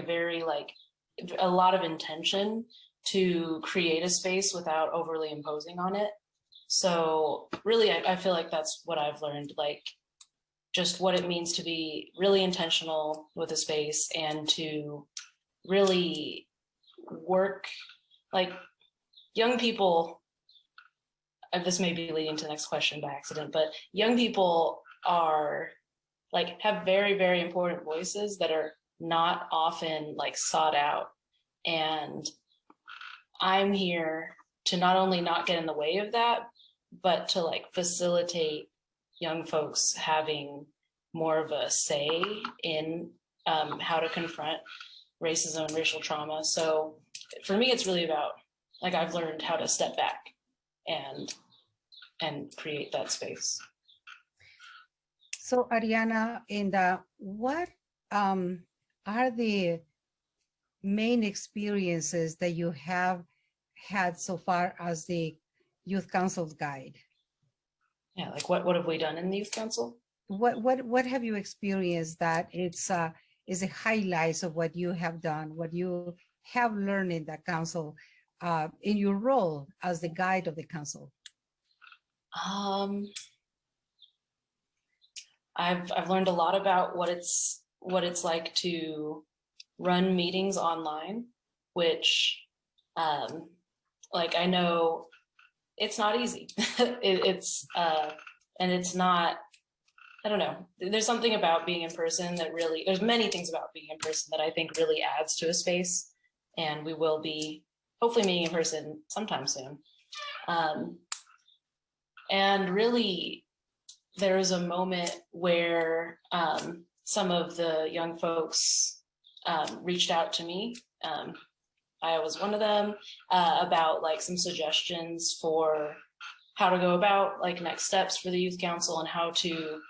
Speaker 4: a lot of intention to create a space without overly imposing on it. So really, I feel like that's what I've learned, like just what it means to be really intentional with a space and to really work, like, young people, this may be leading to the next question by accident, but young people are like, have very, very important voices that are not often like sought out. And I'm here to not only not get in the way of that, but to like facilitate young folks having more of a say in how to confront racism and racial trauma. So for me, it's really about, like, I've learned how to step back and create that space.
Speaker 3: So Ariana, what are the main experiences that you have had so far as the Youth Council's guide?
Speaker 4: Yeah, like what have we done in the Youth Council?
Speaker 3: What have you experienced that is a highlights of what you have done, what you have learned in the council, in your role as the guide of the council?
Speaker 4: I've learned a lot about what it's like to run meetings online, which like, I know it's not easy. And it's not, I don't know, there's something about being in person that really, there's many things about being in person that I think really adds to a space, and we will be hopefully meeting in person sometime soon. And really, there was a moment where some of the young folks reached out to me. I was one of them, about like some suggestions for how to go about like next steps for the Youth Council and how to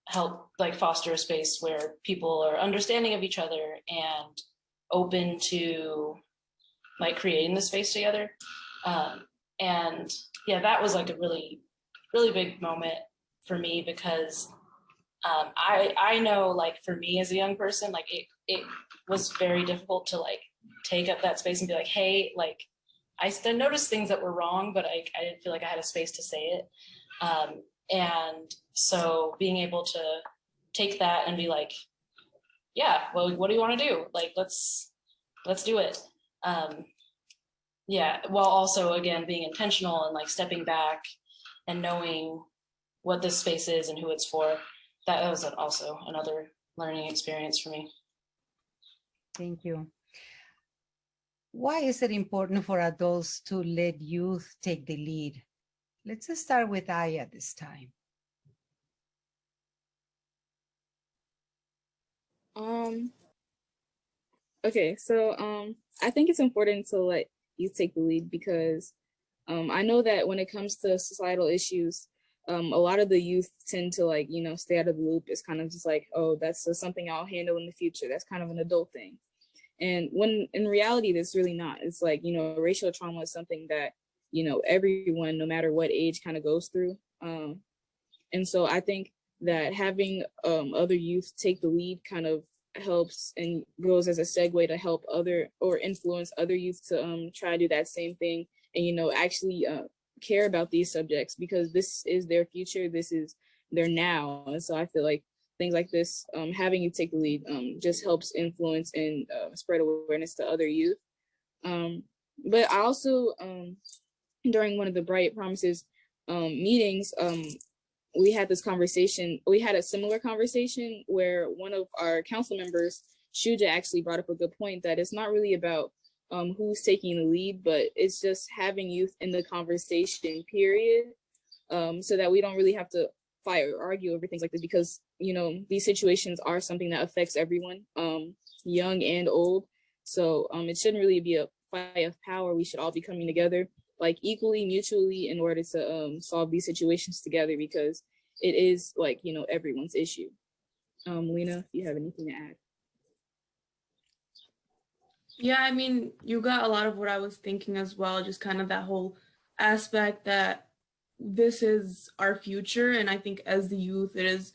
Speaker 4: help like foster a space where people are understanding of each other and open to like creating the space together. And yeah, that was like a really, really big moment for me, because I know, like, for me as a young person, like it was very difficult to like take up that space and be like, hey, like, I still noticed things that were wrong, but I didn't feel like I had a space to say it. And so being able to take that and be like, yeah, well, what do you want to do? Like, let's do it. Yeah, while also, again, being intentional and like stepping back and knowing what this space is and who it's for. That was also another learning experience for me.
Speaker 3: Thank you. Why is it important for adults to let youth take the lead? Let's start with Aya this time.
Speaker 6: Okay, so I think it's important to let youth take the lead, because I know that when it comes to societal issues, a lot of the youth tend to, like, stay out of the loop. It's kind of just like, oh, that's something I'll handle in the future. That's kind of an adult thing. And when in reality, that's really not. It's like, you know, racial trauma is something that, you know, everyone, no matter what age, kind of goes through. And so I think that having other youth take the lead kind of helps and goes as a segue to help other or influence other youth to try to do that same thing and, you know, actually care about these subjects, because this is their future, this is their now. And so I feel like things like this, having you take the lead, just helps influence and spread awareness to other youth. But I also, during one of the Bright Promises meetings, we had this conversation, we had a similar conversation where one of our council members, Shuja, actually brought up a good point that it's not really about who's taking the lead, but it's just having youth in the conversation, period, so that we don't really have to fight or argue over things like this, because, you know, these situations are something that affects everyone, young and old. So it shouldn't really be a fight of power. We should all be coming together like equally, mutually, in order to solve these situations together, because it is like, you know, everyone's issue. Lena, if you have anything to add.
Speaker 5: Yeah, I mean, you got a lot of what I was thinking as well, just kind of that whole aspect that this is our future. And I think as the youth, it is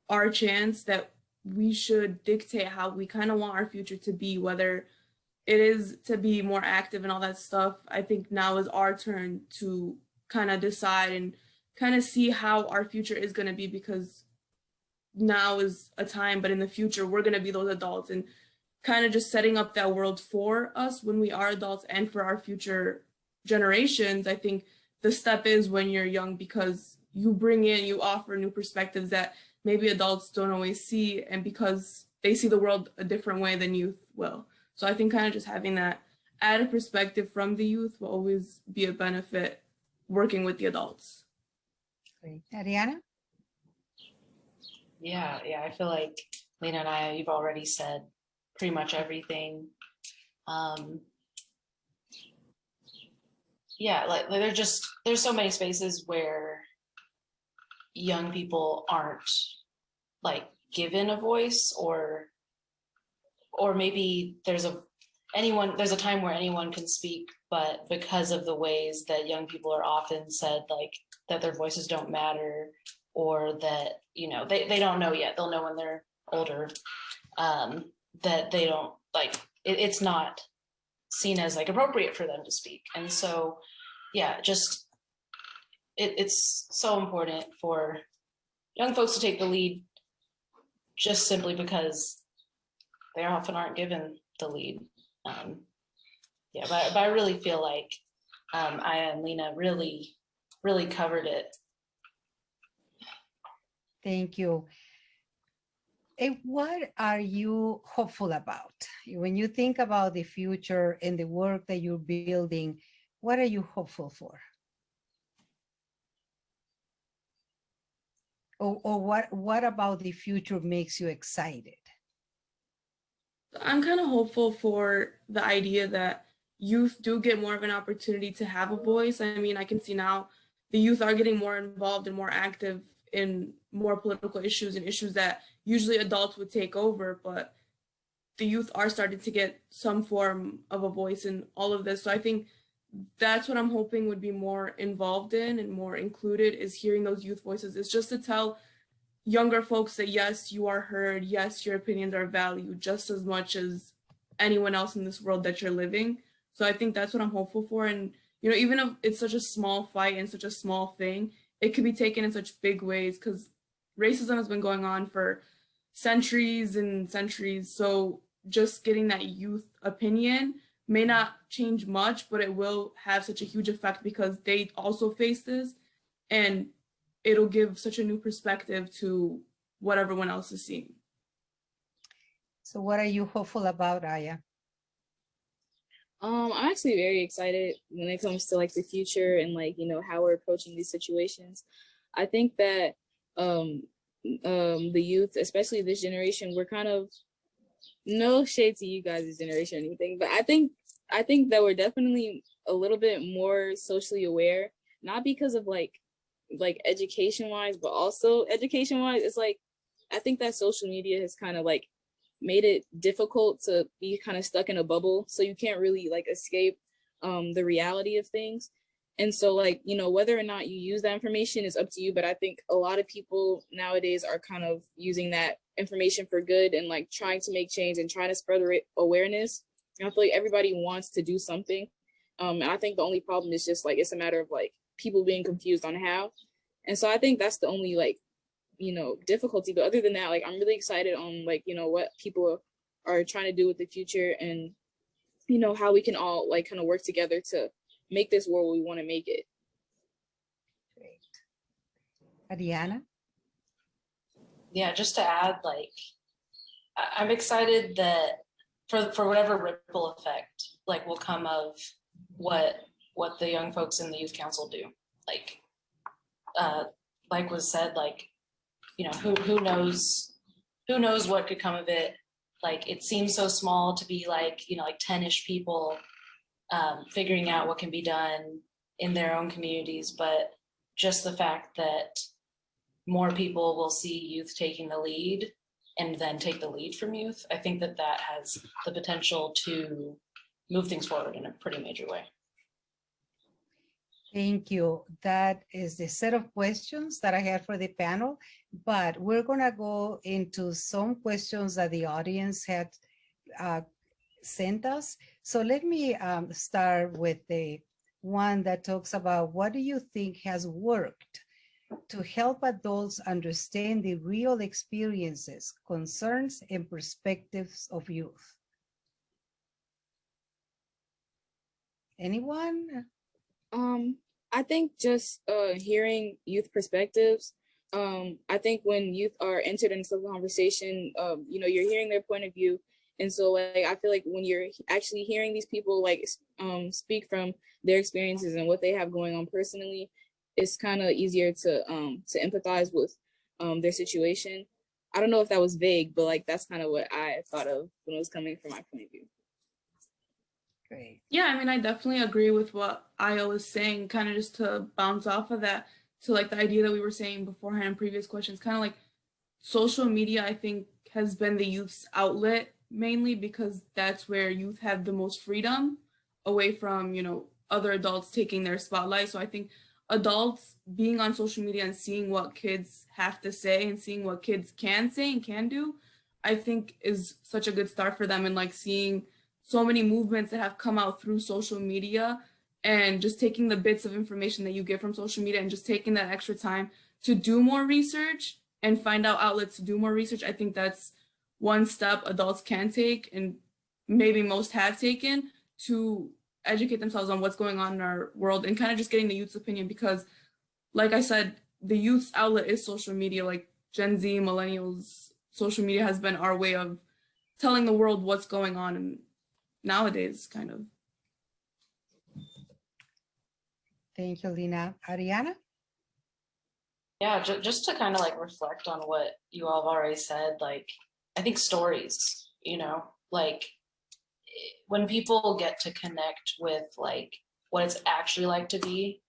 Speaker 5: our chance that we should dictate how we kind of want our future to be, whether it is to be more active and all that stuff. I think now is our turn to kind of decide and kind of see how our future is going to be, because now is a time, but in the future, we're going to be those adults, and kind of just setting up that world for us when we are adults and for our future generations. I think the step is when you're young, because you offer new perspectives that maybe adults don't always see, and because they see the world a different way than youth will. So I think kind of just having that added perspective from the youth will always be a benefit working with the adults.
Speaker 3: Great. Ariana?
Speaker 4: Yeah, I feel like Lena and I, you've already said pretty much everything. Yeah, like there's so many spaces where young people aren't like given a voice, or maybe there's a time where anyone can speak, but because of the ways that young people are often said, like that their voices don't matter, or that, you know, they don't know yet, they'll know when they're older, that they don't like it's not seen as like appropriate for them to speak. And so yeah, just it's so important for young folks to take the lead, just simply because they often aren't given the lead. Yeah, but I really feel like Aya and Lena really covered it.
Speaker 3: Thank you. And what are you hopeful about? When you think about the future and the work that you're building, what are you hopeful for? Or what about the future makes you excited?
Speaker 5: I'm kind of hopeful for the idea that youth do get more of an opportunity to have a voice. I mean, I can see now the youth are getting more involved and more active in more political issues and issues that usually adults would take over, but the youth are starting to get some form of a voice in all of this. So I think that's what I'm hoping would be more involved in and more included, is hearing those youth voices. It's just to tell younger folks that yes, you are heard, yes, your opinions are valued just as much as anyone else in this world that you're living. So I think that's what I'm hopeful for. And, you know, even if it's such a small fight and such a small thing, it could be taken in such big ways, because racism has been going on for centuries and centuries. So just getting that youth opinion may not change much, but it will have such a huge effect because they also face this, and it'll give such a new perspective to what everyone else is seeing.
Speaker 3: So what are you hopeful about, Aya?
Speaker 6: I'm actually very excited when it comes to like the future and like, you know, how we're approaching these situations. I think that the youth, especially this generation, we're kind of, no shade to you guys' generation or anything, but I think that we're definitely a little bit more socially aware, not because of like education wise, but also education wise. It's like, I think that social media has kind of like made it difficult to be kind of stuck in a bubble. So you can't really like escape the reality of things. And so like, you know, whether or not you use that information is up to you. But I think a lot of people nowadays are kind of using that information for good and like trying to make change and trying to spread awareness. And I feel like everybody wants to do something. And I think the only problem is just like, it's a matter of like people being confused on how. And so I think that's the only like, you know, difficulty. But other than that, like, I'm really excited on like, you know, what people are trying to do with the future and, you know, how we can all like kind of work together to make this world we want to make it.
Speaker 3: Great. Ariana?
Speaker 4: Yeah, just to add, like, I'm excited that for whatever ripple effect like will come of what the young folks in the youth council do. Like was said, like, you know, who knows what could come of it. Like, it seems so small to be like, you know, like 10-ish people figuring out what can be done in their own communities, but just the fact that more people will see youth taking the lead and then take the lead from youth, I think that has the potential to move things forward in a pretty major way.
Speaker 3: Thank you. That is the set of questions that I had for the panel, but we're gonna go into some questions that the audience had sent us. So let me start with the one that talks about what do you think has worked to help adults understand the real experiences, concerns, and perspectives of youth? Anyone?
Speaker 6: I think just hearing youth perspectives. I think when youth are entered into the conversation, you know, you're hearing their point of view. And so like, I feel like when you're actually hearing these people like speak from their experiences and what they have going on personally, it's kind of easier to empathize with their situation. I don't know if that was vague, but like, that's kind of what I thought of when it was coming from my point of view.
Speaker 3: Great.
Speaker 5: Yeah, I mean, I definitely agree with what Io was saying, kind of just to bounce off of that, to like the idea that we were saying beforehand in previous questions, kind of like social media, I think, has been the youth's outlet mainly because that's where youth have the most freedom away from, you know, other adults taking their spotlight. So I think adults being on social media and seeing what kids have to say and seeing what kids can say and can do, I think is such a good start for them. And like seeing so many movements that have come out through social media and just taking the bits of information that you get from social media and just taking that extra time to do more research and find out outlets to do more research. I think that's one step adults can take and maybe most have taken to educate themselves on what's going on in our world and kind of just getting the youth's opinion, because like I said, the youth's outlet is social media. Like Gen Z, millennials, social media has been our way of telling the world what's going on and nowadays, kind of.
Speaker 3: Thank you, Lina. Ariana?
Speaker 4: Yeah, just to kind of like reflect on what you all have already said, like, I think stories, you know, like when people get to connect with like what it's actually like to be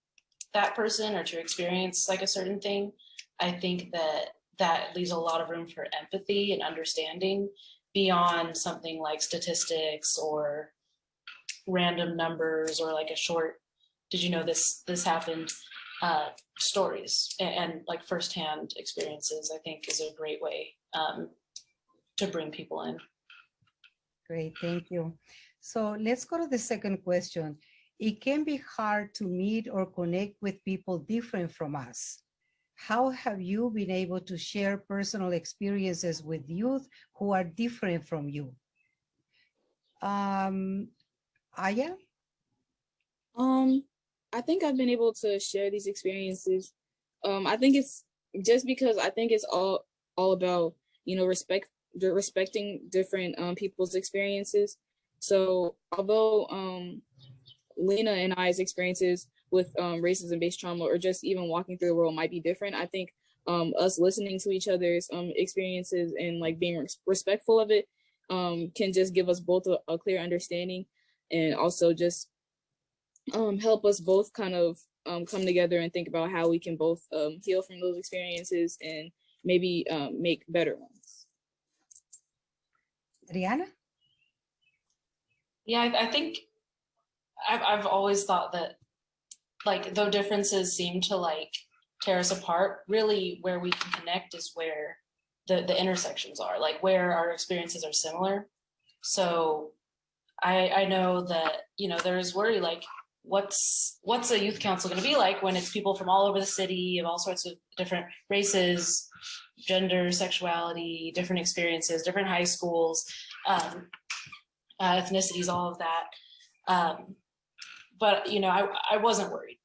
Speaker 4: that person or to experience like a certain thing, I think that leaves a lot of room for empathy and understanding beyond something like statistics or random numbers or like a short, did you know this happened, stories and like firsthand experiences, I think is a great way to bring people in.
Speaker 3: Great, thank you. So let's go to the second question. It can be hard to meet or connect with people different from us. How have you been able to share personal experiences with youth who are different from you? Aya?
Speaker 6: I think I've been able to share these experiences. I think it's just because I think it's all about, you know, respecting different people's experiences. So although Lena and I's experiences with racism-based trauma or just even walking through the world might be different, I think us listening to each other's experiences and like being respectful of it can just give us both a clear understanding and also just help us both kind of come together and think about how we can both heal from those experiences and maybe make better ones.
Speaker 3: Rihanna?
Speaker 4: Yeah, I think I've always thought that, like, though differences seem to like tear us apart, really where we can connect is where the intersections are, like where our experiences are similar. So I know that, you know, there's worry like, what's a youth council going to be like when it's people from all over the city of all sorts of different races, gender, sexuality, different experiences, different high schools, ethnicities, all of that. But you know, I wasn't worried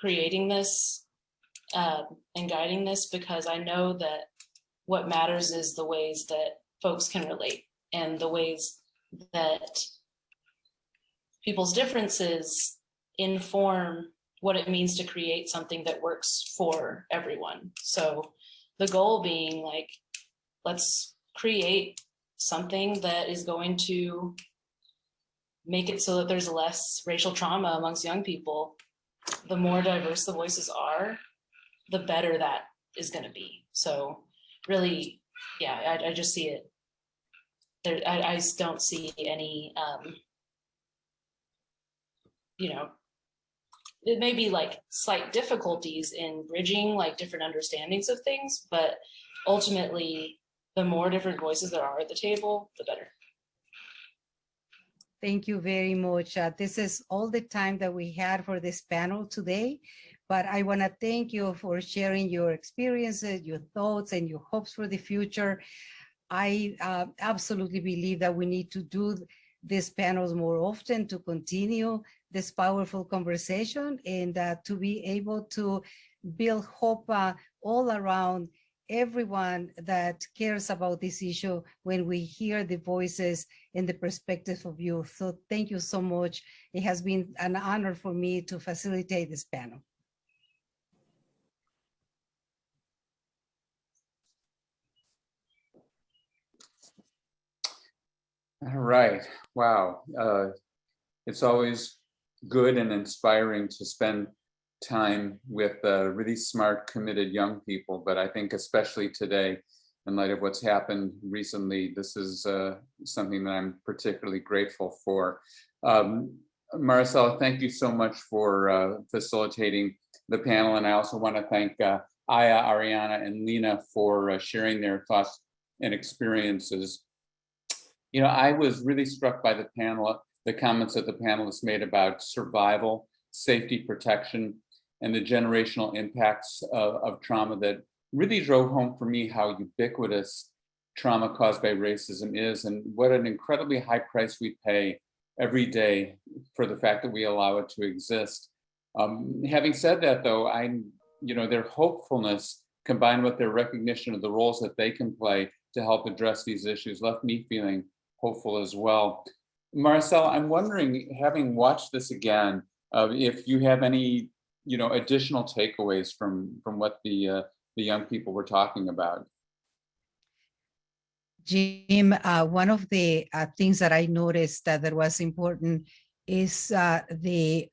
Speaker 4: creating this and guiding this, because I know that what matters is the ways that folks can relate and the ways that people's differences inform what it means to create something that works for everyone. So the goal being like, let's create something that is going to make it so that there's less racial trauma amongst young people. The more diverse the voices are, the better that is going to be. So really, yeah, I just see it there. I don't see any, you know, it may be like slight difficulties in bridging like different understandings of things, but ultimately the more different voices there are at the table, the better.
Speaker 3: Thank you very much. This is all the time that we had for this panel today, but I want to thank you for sharing your experiences, your thoughts, and your hopes for the future. I absolutely believe that we need to do these panels more often to continue this powerful conversation and to be able to build hope all around everyone that cares about this issue when we hear the voices and the perspective of youth. So thank you so much. It has been an honor for me to facilitate this panel.
Speaker 1: All right, wow. It's always good and inspiring to spend time with really smart, committed young people, but I think especially today, in light of what's happened recently, this is something that I'm particularly grateful for. Maricela, thank you so much for facilitating the panel, and I also want to thank Aya, Ariana, and Lena for sharing their thoughts and experiences. You know, I was really struck by the comments that the panelists made about survival, safety, protection, and the generational impacts of trauma that really drove home for me how ubiquitous trauma caused by racism is, and what an incredibly high price we pay every day for the fact that we allow it to exist. Having said that, though, their hopefulness combined with their recognition of the roles that they can play to help address these issues left me feeling hopeful as well. Maricela, I'm wondering, having watched this again, if you have any, additional takeaways from what the young people were talking about.
Speaker 3: Jim, one of the things that I noticed that was important is the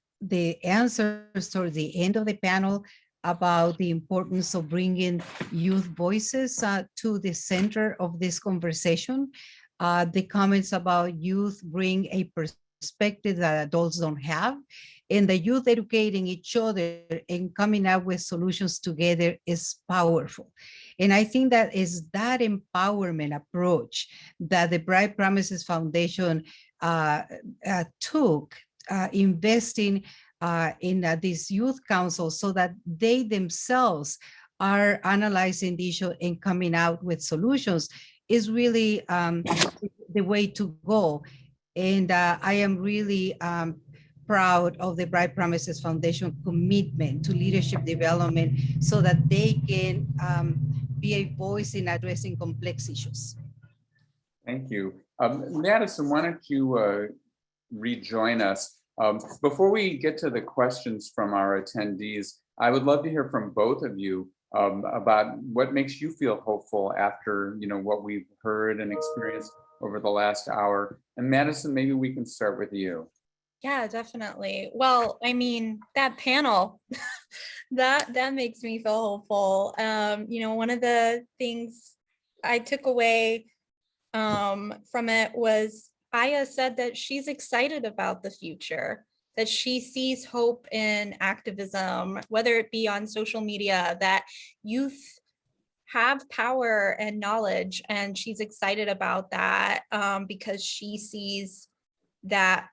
Speaker 3: answers toward the end of the panel about the importance of bringing youth voices to the center of this conversation. The comments about youth bring a perspective that adults don't have, and the youth educating each other and coming up with solutions together is powerful. And I think that is that empowerment approach that the Bright Promises Foundation took, investing in these youth councils so that they themselves are analyzing the issue and coming out with solutions is really the way to go. And I am really proud of the Bright Promises Foundation commitment to leadership development so that they can be a voice in addressing complex issues.
Speaker 1: Thank you. Madison, why don't you rejoin us? Before we get to the questions from our attendees, I would love to hear from both of you about what makes you feel hopeful after what we've heard and experienced over the last hour. And Madison, maybe we can start with you.
Speaker 2: Yeah, definitely. Well, I mean, that panel, that makes me feel hopeful. One of the things I took away from it was Aya said that she's excited about the future, that she sees hope in activism, whether it be on social media, that youth have power and knowledge, and she's excited about that because she sees that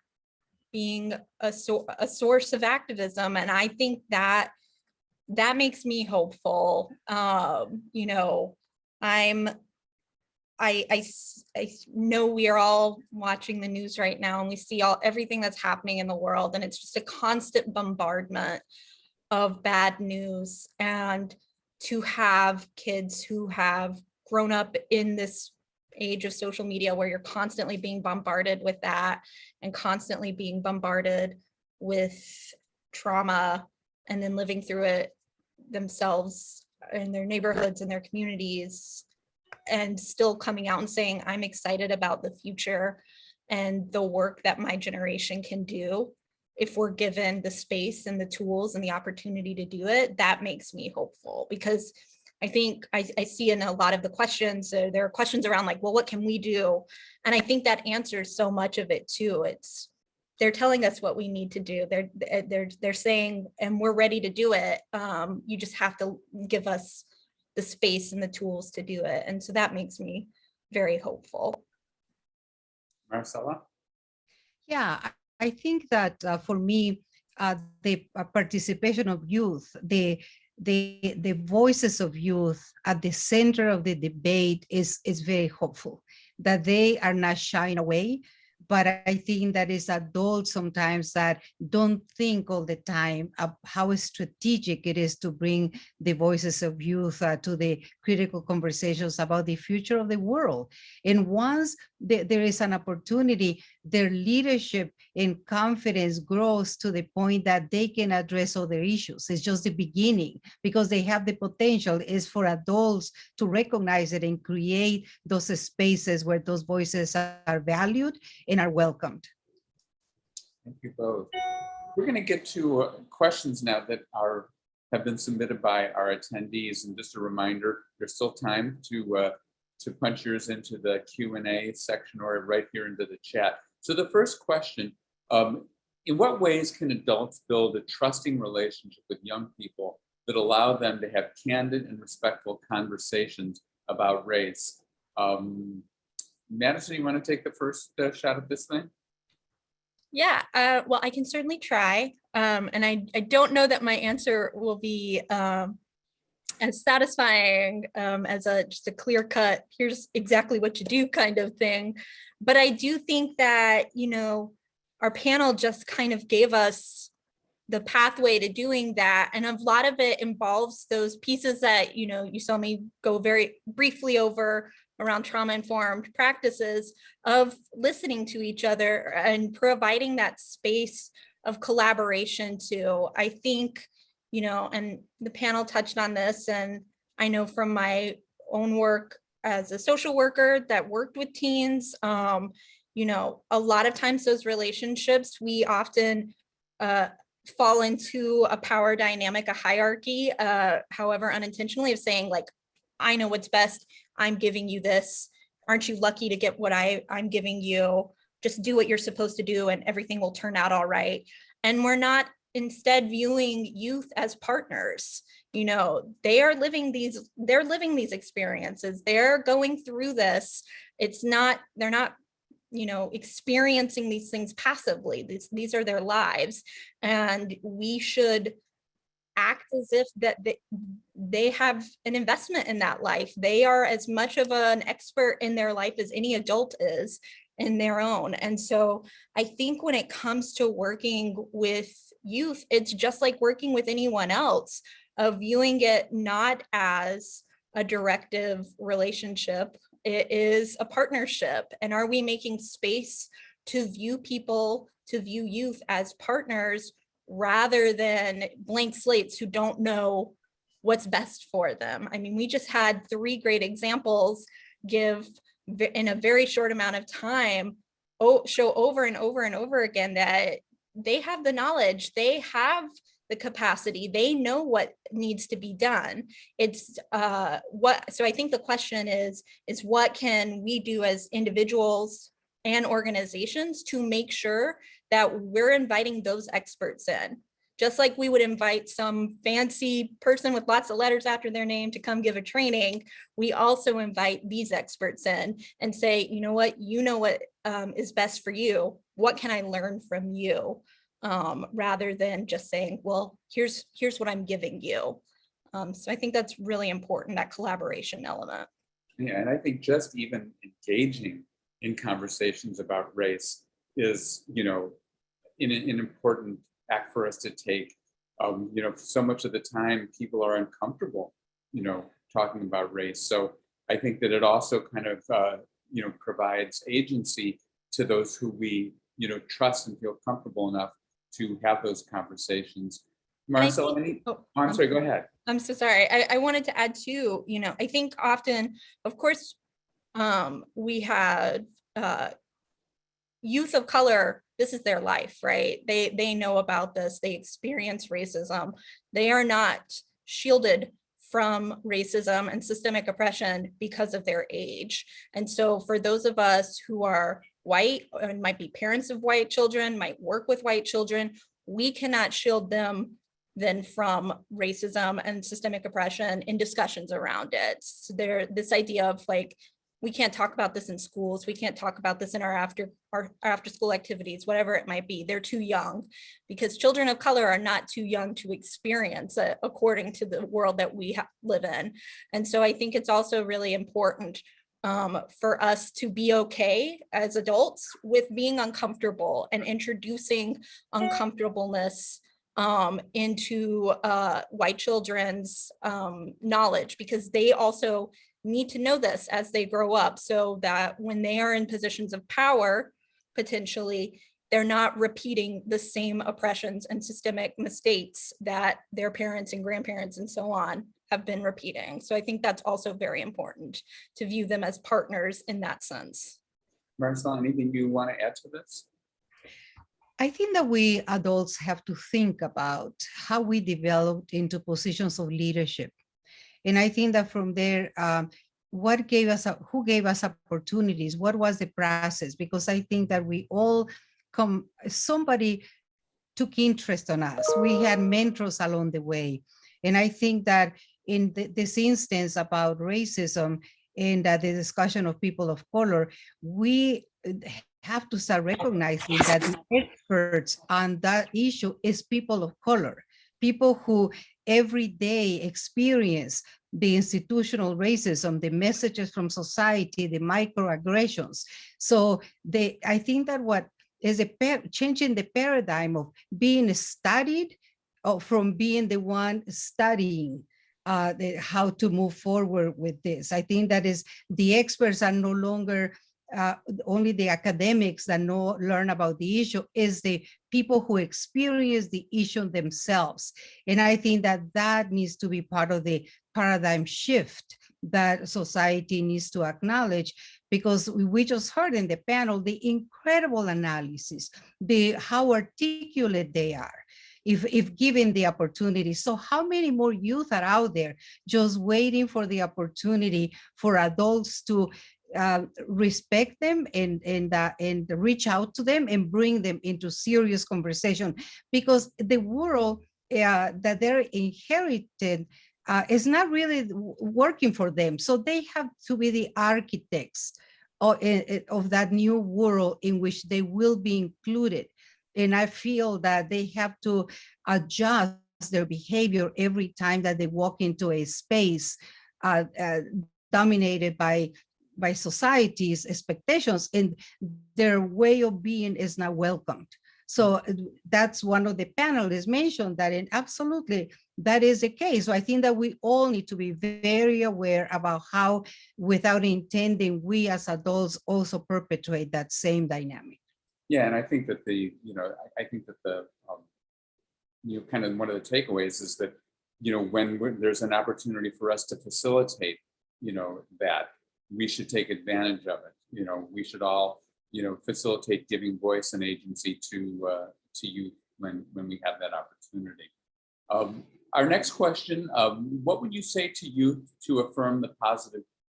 Speaker 2: being a source of activism. And I think that makes me hopeful. You know, I know we are all watching the news right now, and we see everything that's happening in the world, and it's just a constant bombardment of bad news. And to have kids who have grown up in this age of social media where you're constantly being bombarded with that and constantly being bombarded with trauma and then living through it themselves in their neighborhoods and their communities, and still coming out and saying, I'm excited about the future and the work that my generation can do if we're given the space and the tools and the opportunity to do it. That makes me hopeful, because I think I see in a lot of the questions, there are questions around like, well, what can we do? And I think that answers so much of it too. They're telling us what we need to do. They're saying, and we're ready to do it. You just have to give us the space and the tools to do it. And so that makes me very hopeful.
Speaker 1: Marcella?
Speaker 3: Yeah, I think that for me, the participation of youth, the voices of youth at the center of the debate is very hopeful, that they are not shying away. But I think that is adults sometimes that don't think all the time of how strategic it is to bring the voices of youth to the critical conversations about the future of the world. And once there is an opportunity, their leadership and confidence grows to the point that they can address other issues. It's just the beginning, because they have the potential is for adults to recognize it and create those spaces where those voices are valued and are welcomed.
Speaker 1: Thank you both. We're going to get to questions now that have been submitted by our attendees. And just a reminder, there's still time to punch yours into the Q&A section or right here into the chat. So the first question, in what ways can adults build a trusting relationship with young people that allow them to have candid and respectful conversations about race? Madison, you want to take the first shot at this thing?
Speaker 2: Yeah, well, I can certainly try. And I don't know that my answer will be as satisfying as just a clear cut, here's exactly what you do kind of thing. But I do think that, you know, our panel just kind of gave us the pathway to doing that. And a lot of it involves those pieces that, you know, you saw me go very briefly over around trauma-informed practices of listening to each other and providing that space of collaboration too. I think, you know, and the panel touched on this, and I know from my own work as a social worker that worked with teens, you know, a lot of times those relationships, we often fall into a power dynamic, a hierarchy, however unintentionally, of saying like, I know what's best, I'm giving you this. Aren't you lucky to get what I'm giving you? Just do what you're supposed to do and everything will turn out all right. And we're not instead viewing youth as partners. You know, they're living these experiences. They're going through this. They're not, you know, experiencing these things passively. These are their lives. And we should act as if that they have an investment in that life. They are as much of an expert in their life as any adult is in their own. And so I think when it comes to working with youth, it's just like working with anyone else, of viewing it not as a directive relationship. It is a partnership. And are we making space to view youth as partners rather than blank slates who don't know what's best for them? I mean, we just had 3 great examples give in a very short amount of time, show over and over and over again that they have the knowledge, they have the capacity. They know what needs to be done. It's so I think the question is what can we do as individuals and organizations to make sure that we're inviting those experts in? Just like we would invite some fancy person with lots of letters after their name to come give a training, we also invite these experts in and say, you know what is best for you. What can I learn from you? Rather than just saying, well, here's what I'm giving you. So I think that's really important, that collaboration element.
Speaker 1: Yeah, and I think just even engaging in conversations about race is, an important act for us to take. So much of the time people are uncomfortable, talking about race. So I think that it also kind of, provides agency to those who we, trust and feel comfortable enough to have those conversations. Marcel, I'm sorry, go ahead.
Speaker 2: I'm so sorry. I wanted to add too, I think often, of course, we had youth of color, this is their life, right? They know about this, they experience racism. They are not shielded from racism and systemic oppression because of their age. And so for those of us who are white and might be parents of white children, might work with white children, we cannot shield them then from racism and systemic oppression in discussions around it. So this idea of like, we can't talk about this in schools, we can't talk about this in our after school activities, whatever it might be. They're too young, because children of color are not too young to experience it according to the world that we live in. And so I think it's also really important for us to be okay as adults with being uncomfortable and introducing uncomfortableness into white children's knowledge, because they also need to know this as they grow up, so that when they are in positions of power, potentially, they're not repeating the same oppressions and systemic mistakes that their parents and grandparents and so on have been repeating. So I think that's also very important, to view them as partners in that sense.
Speaker 1: Marcel, anything you want to add to this?
Speaker 3: I think that we adults have to think about how we developed into positions of leadership. And I think that from there, who gave us opportunities? What was the process? Because I think that we all somebody took interest on us. We had mentors along the way. And I think that in this instance about racism and the discussion of people of color, we have to start recognizing that the experts on that issue is people of color, people who every day experience the institutional racism, the messages from society, the microaggressions. So I think that what is changing the paradigm of being studied from being the one studying how to move forward with this. I think that is the experts are no longer only the academics that learn about the issue, is the people who experience the issue themselves. And I think that that needs to be part of the paradigm shift that society needs to acknowledge, because we just heard in the panel the incredible analysis, how articulate they are, if given the opportunity. So how many more youth are out there just waiting for the opportunity for adults to respect them and reach out to them and bring them into serious conversation, because the world that they're inherited is not really working for them. So they have to be the architects of that new world in which they will be included. And I feel that they have to adjust their behavior every time that they walk into a space dominated by society's expectations, and their way of being is not welcomed. So that's one of the panelists mentioned that, and absolutely that is the case. So I think that we all need to be very aware about how, without intending, we as adults also perpetuate that same dynamic.
Speaker 1: Yeah, and I think that I think that the kind of one of the takeaways is that, when there's an opportunity for us to facilitate, that we should take advantage of it. We should all, facilitate giving voice and agency to youth when we have that opportunity. Our next question, what would you say to youth to affirm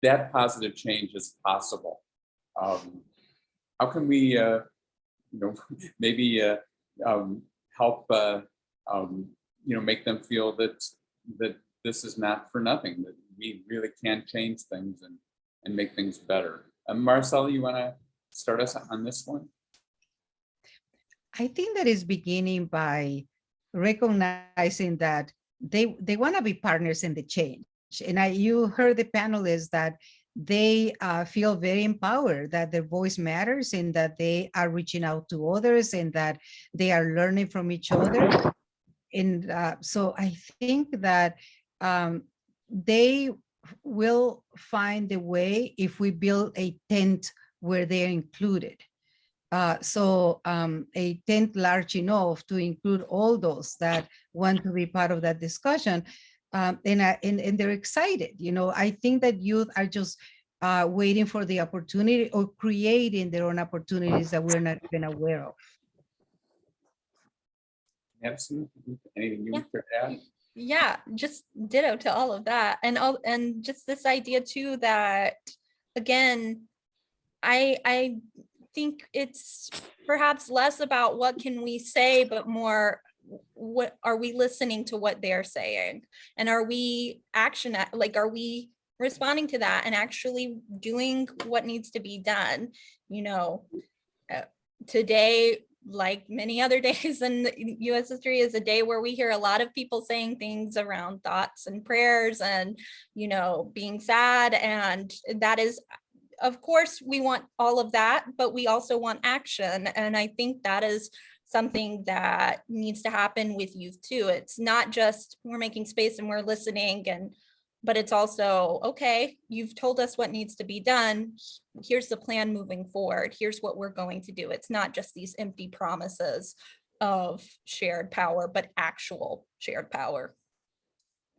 Speaker 1: that positive change is possible? How can we, maybe help, make them feel that this is not for nothing, that we really can change things and make things better. Marcella, you want to start us on this one?
Speaker 3: I think that is beginning by recognizing that they want to be partners in the change. And you heard the panelists that they feel very empowered, that their voice matters and that they are reaching out to others and that they are learning from each other. And so I think that they will find a way if we build a tent where they're included. A tent large enough to include all those that want to be part of that discussion. And they're excited. I think that youth are just waiting for the opportunity or creating their own opportunities that we're not even aware of.
Speaker 1: Madison, anything you want to add?
Speaker 2: Yeah, just ditto to all of that. And just this idea too, that again, I think it's perhaps less about what can we say, but more what are we listening to what they're saying, and are we are we responding to that and actually doing what needs to be done? Today, like many other days in US history, is a day where we hear a lot of people saying things around thoughts and prayers and being sad, and that is, of course, we want all of that, but we also want action. And I think that is something that needs to happen with youth too. It's not just we're making space and we're listening, but it's also, okay, you've told us what needs to be done. Here's the plan moving forward. Here's what we're going to do. It's not just these empty promises of shared power, but actual shared power.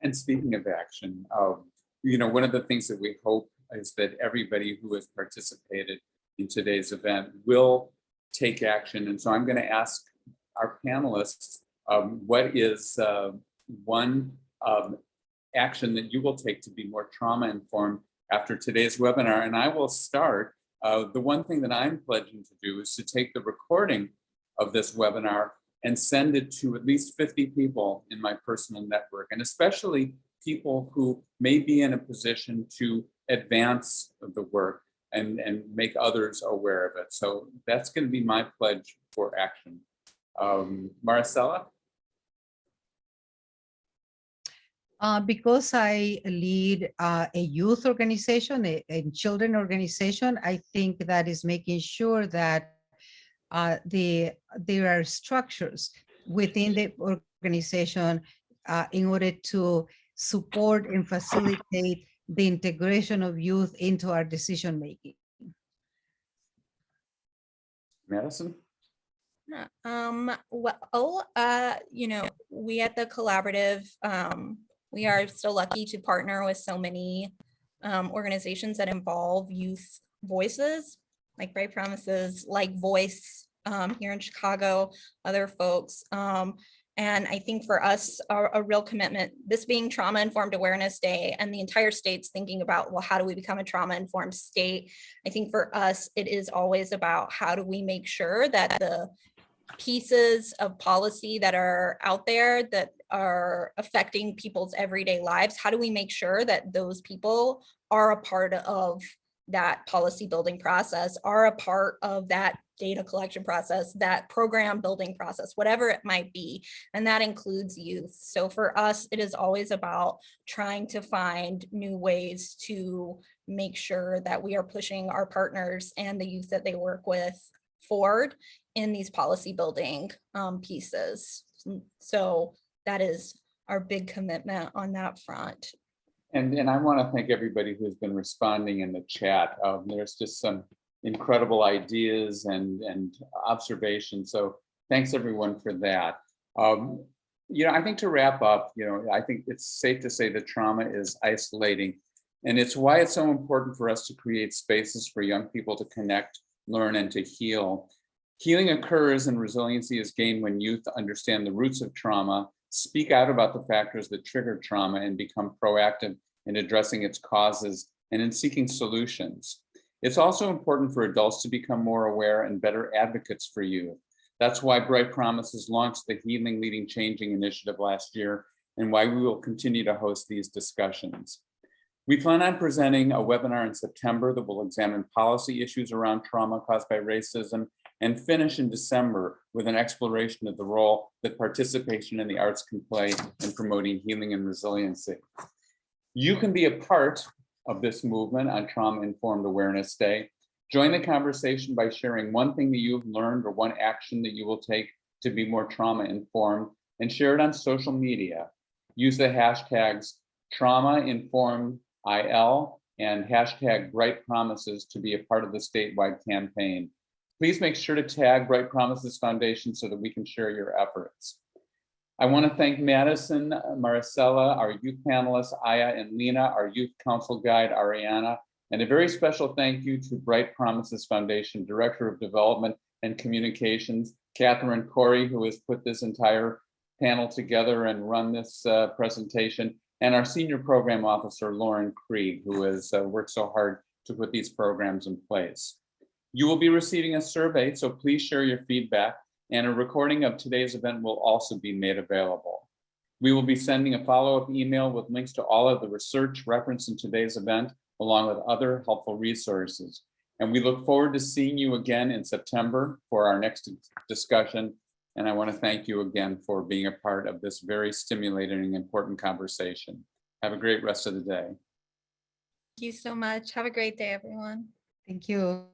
Speaker 1: And speaking of action, one of the things that we hope is that everybody who has participated in today's event will take action. And so I'm going to ask our panelists, what is one action that you will take to be more trauma informed after today's webinar? And I will start. The one thing that I'm pledging to do is to take the recording of this webinar and send it to at least 50 people in my personal network, and especially people who may be in a position to advance the work and make others aware of it. So that's going to be my pledge for action. Marcella?
Speaker 3: Because I lead a youth organization, a children organization, I think that is making sure that there are structures within the organization in order to support and facilitate the integration of youth into our decision making.
Speaker 1: Madison?
Speaker 2: We at the collaborative, we are so lucky to partner with so many organizations that involve youth voices, like Bright Promises, like Voice here in Chicago, other folks. And I think for us, a real commitment, this being Trauma Informed Awareness Day and the entire state's thinking about, well, how do we become a trauma informed state? I think for us, it is always about how do we make sure that the pieces of policy that are out there that are affecting people's everyday lives, how do we make sure that those people are a part of that policy building process, are a part of that data collection process, that program building process, whatever it might be. And that includes youth. So for us, it is always about trying to find new ways to make sure that we are pushing our partners and the youth that they work with forward in these policy building pieces. So that is our big commitment on that front.
Speaker 1: And I want to thank everybody who's been responding in the chat. There's just some incredible ideas and observations. So thanks everyone for that. I think to wrap up, I think it's safe to say that trauma is isolating, and it's why it's so important for us to create spaces for young people to connect, learn, and to heal. Healing occurs and resiliency is gained when youth understand the roots of trauma, speak out about the factors that trigger trauma, and become proactive in addressing its causes and in seeking solutions. It's also important for adults to become more aware and better advocates for youth. That's why Bright Promises launched the Healing, Leading, Changing initiative last year, and why we will continue to host these discussions. We plan on presenting a webinar in September that will examine policy issues around trauma caused by racism, and finish in December with an exploration of the role that participation in the arts can play in promoting healing and resiliency. You can be a part of this movement on Trauma-Informed Awareness Day. Join the conversation by sharing one thing that you've learned or one action that you will take to be more trauma-informed, and share it on social media. Use the hashtags TraumaInformedIL and hashtag Bright Promises to be a part of the statewide campaign. Please make sure to tag Bright Promises Foundation so that we can share your efforts. I want to thank Madison, Maricela, our youth panelists, Aya and Lena, our youth council guide, Ariana, and a very special thank you to Bright Promises Foundation Director of Development and Communications, Catherine Corey, who has put this entire panel together and run this presentation, and our Senior Program Officer, Lauren Krieg, who has worked so hard to put these programs in place. You will be receiving a survey, so please share your feedback, and a recording of today's event will also be made available. We will be sending a follow-up email with links to all of the research referenced in today's event, along with other helpful resources. And we look forward to seeing you again in September for our next discussion. And I want to thank you again for being a part of this very stimulating and important conversation. Have a great rest of the day.
Speaker 2: Thank you so much. Have a great day, everyone.
Speaker 3: Thank you.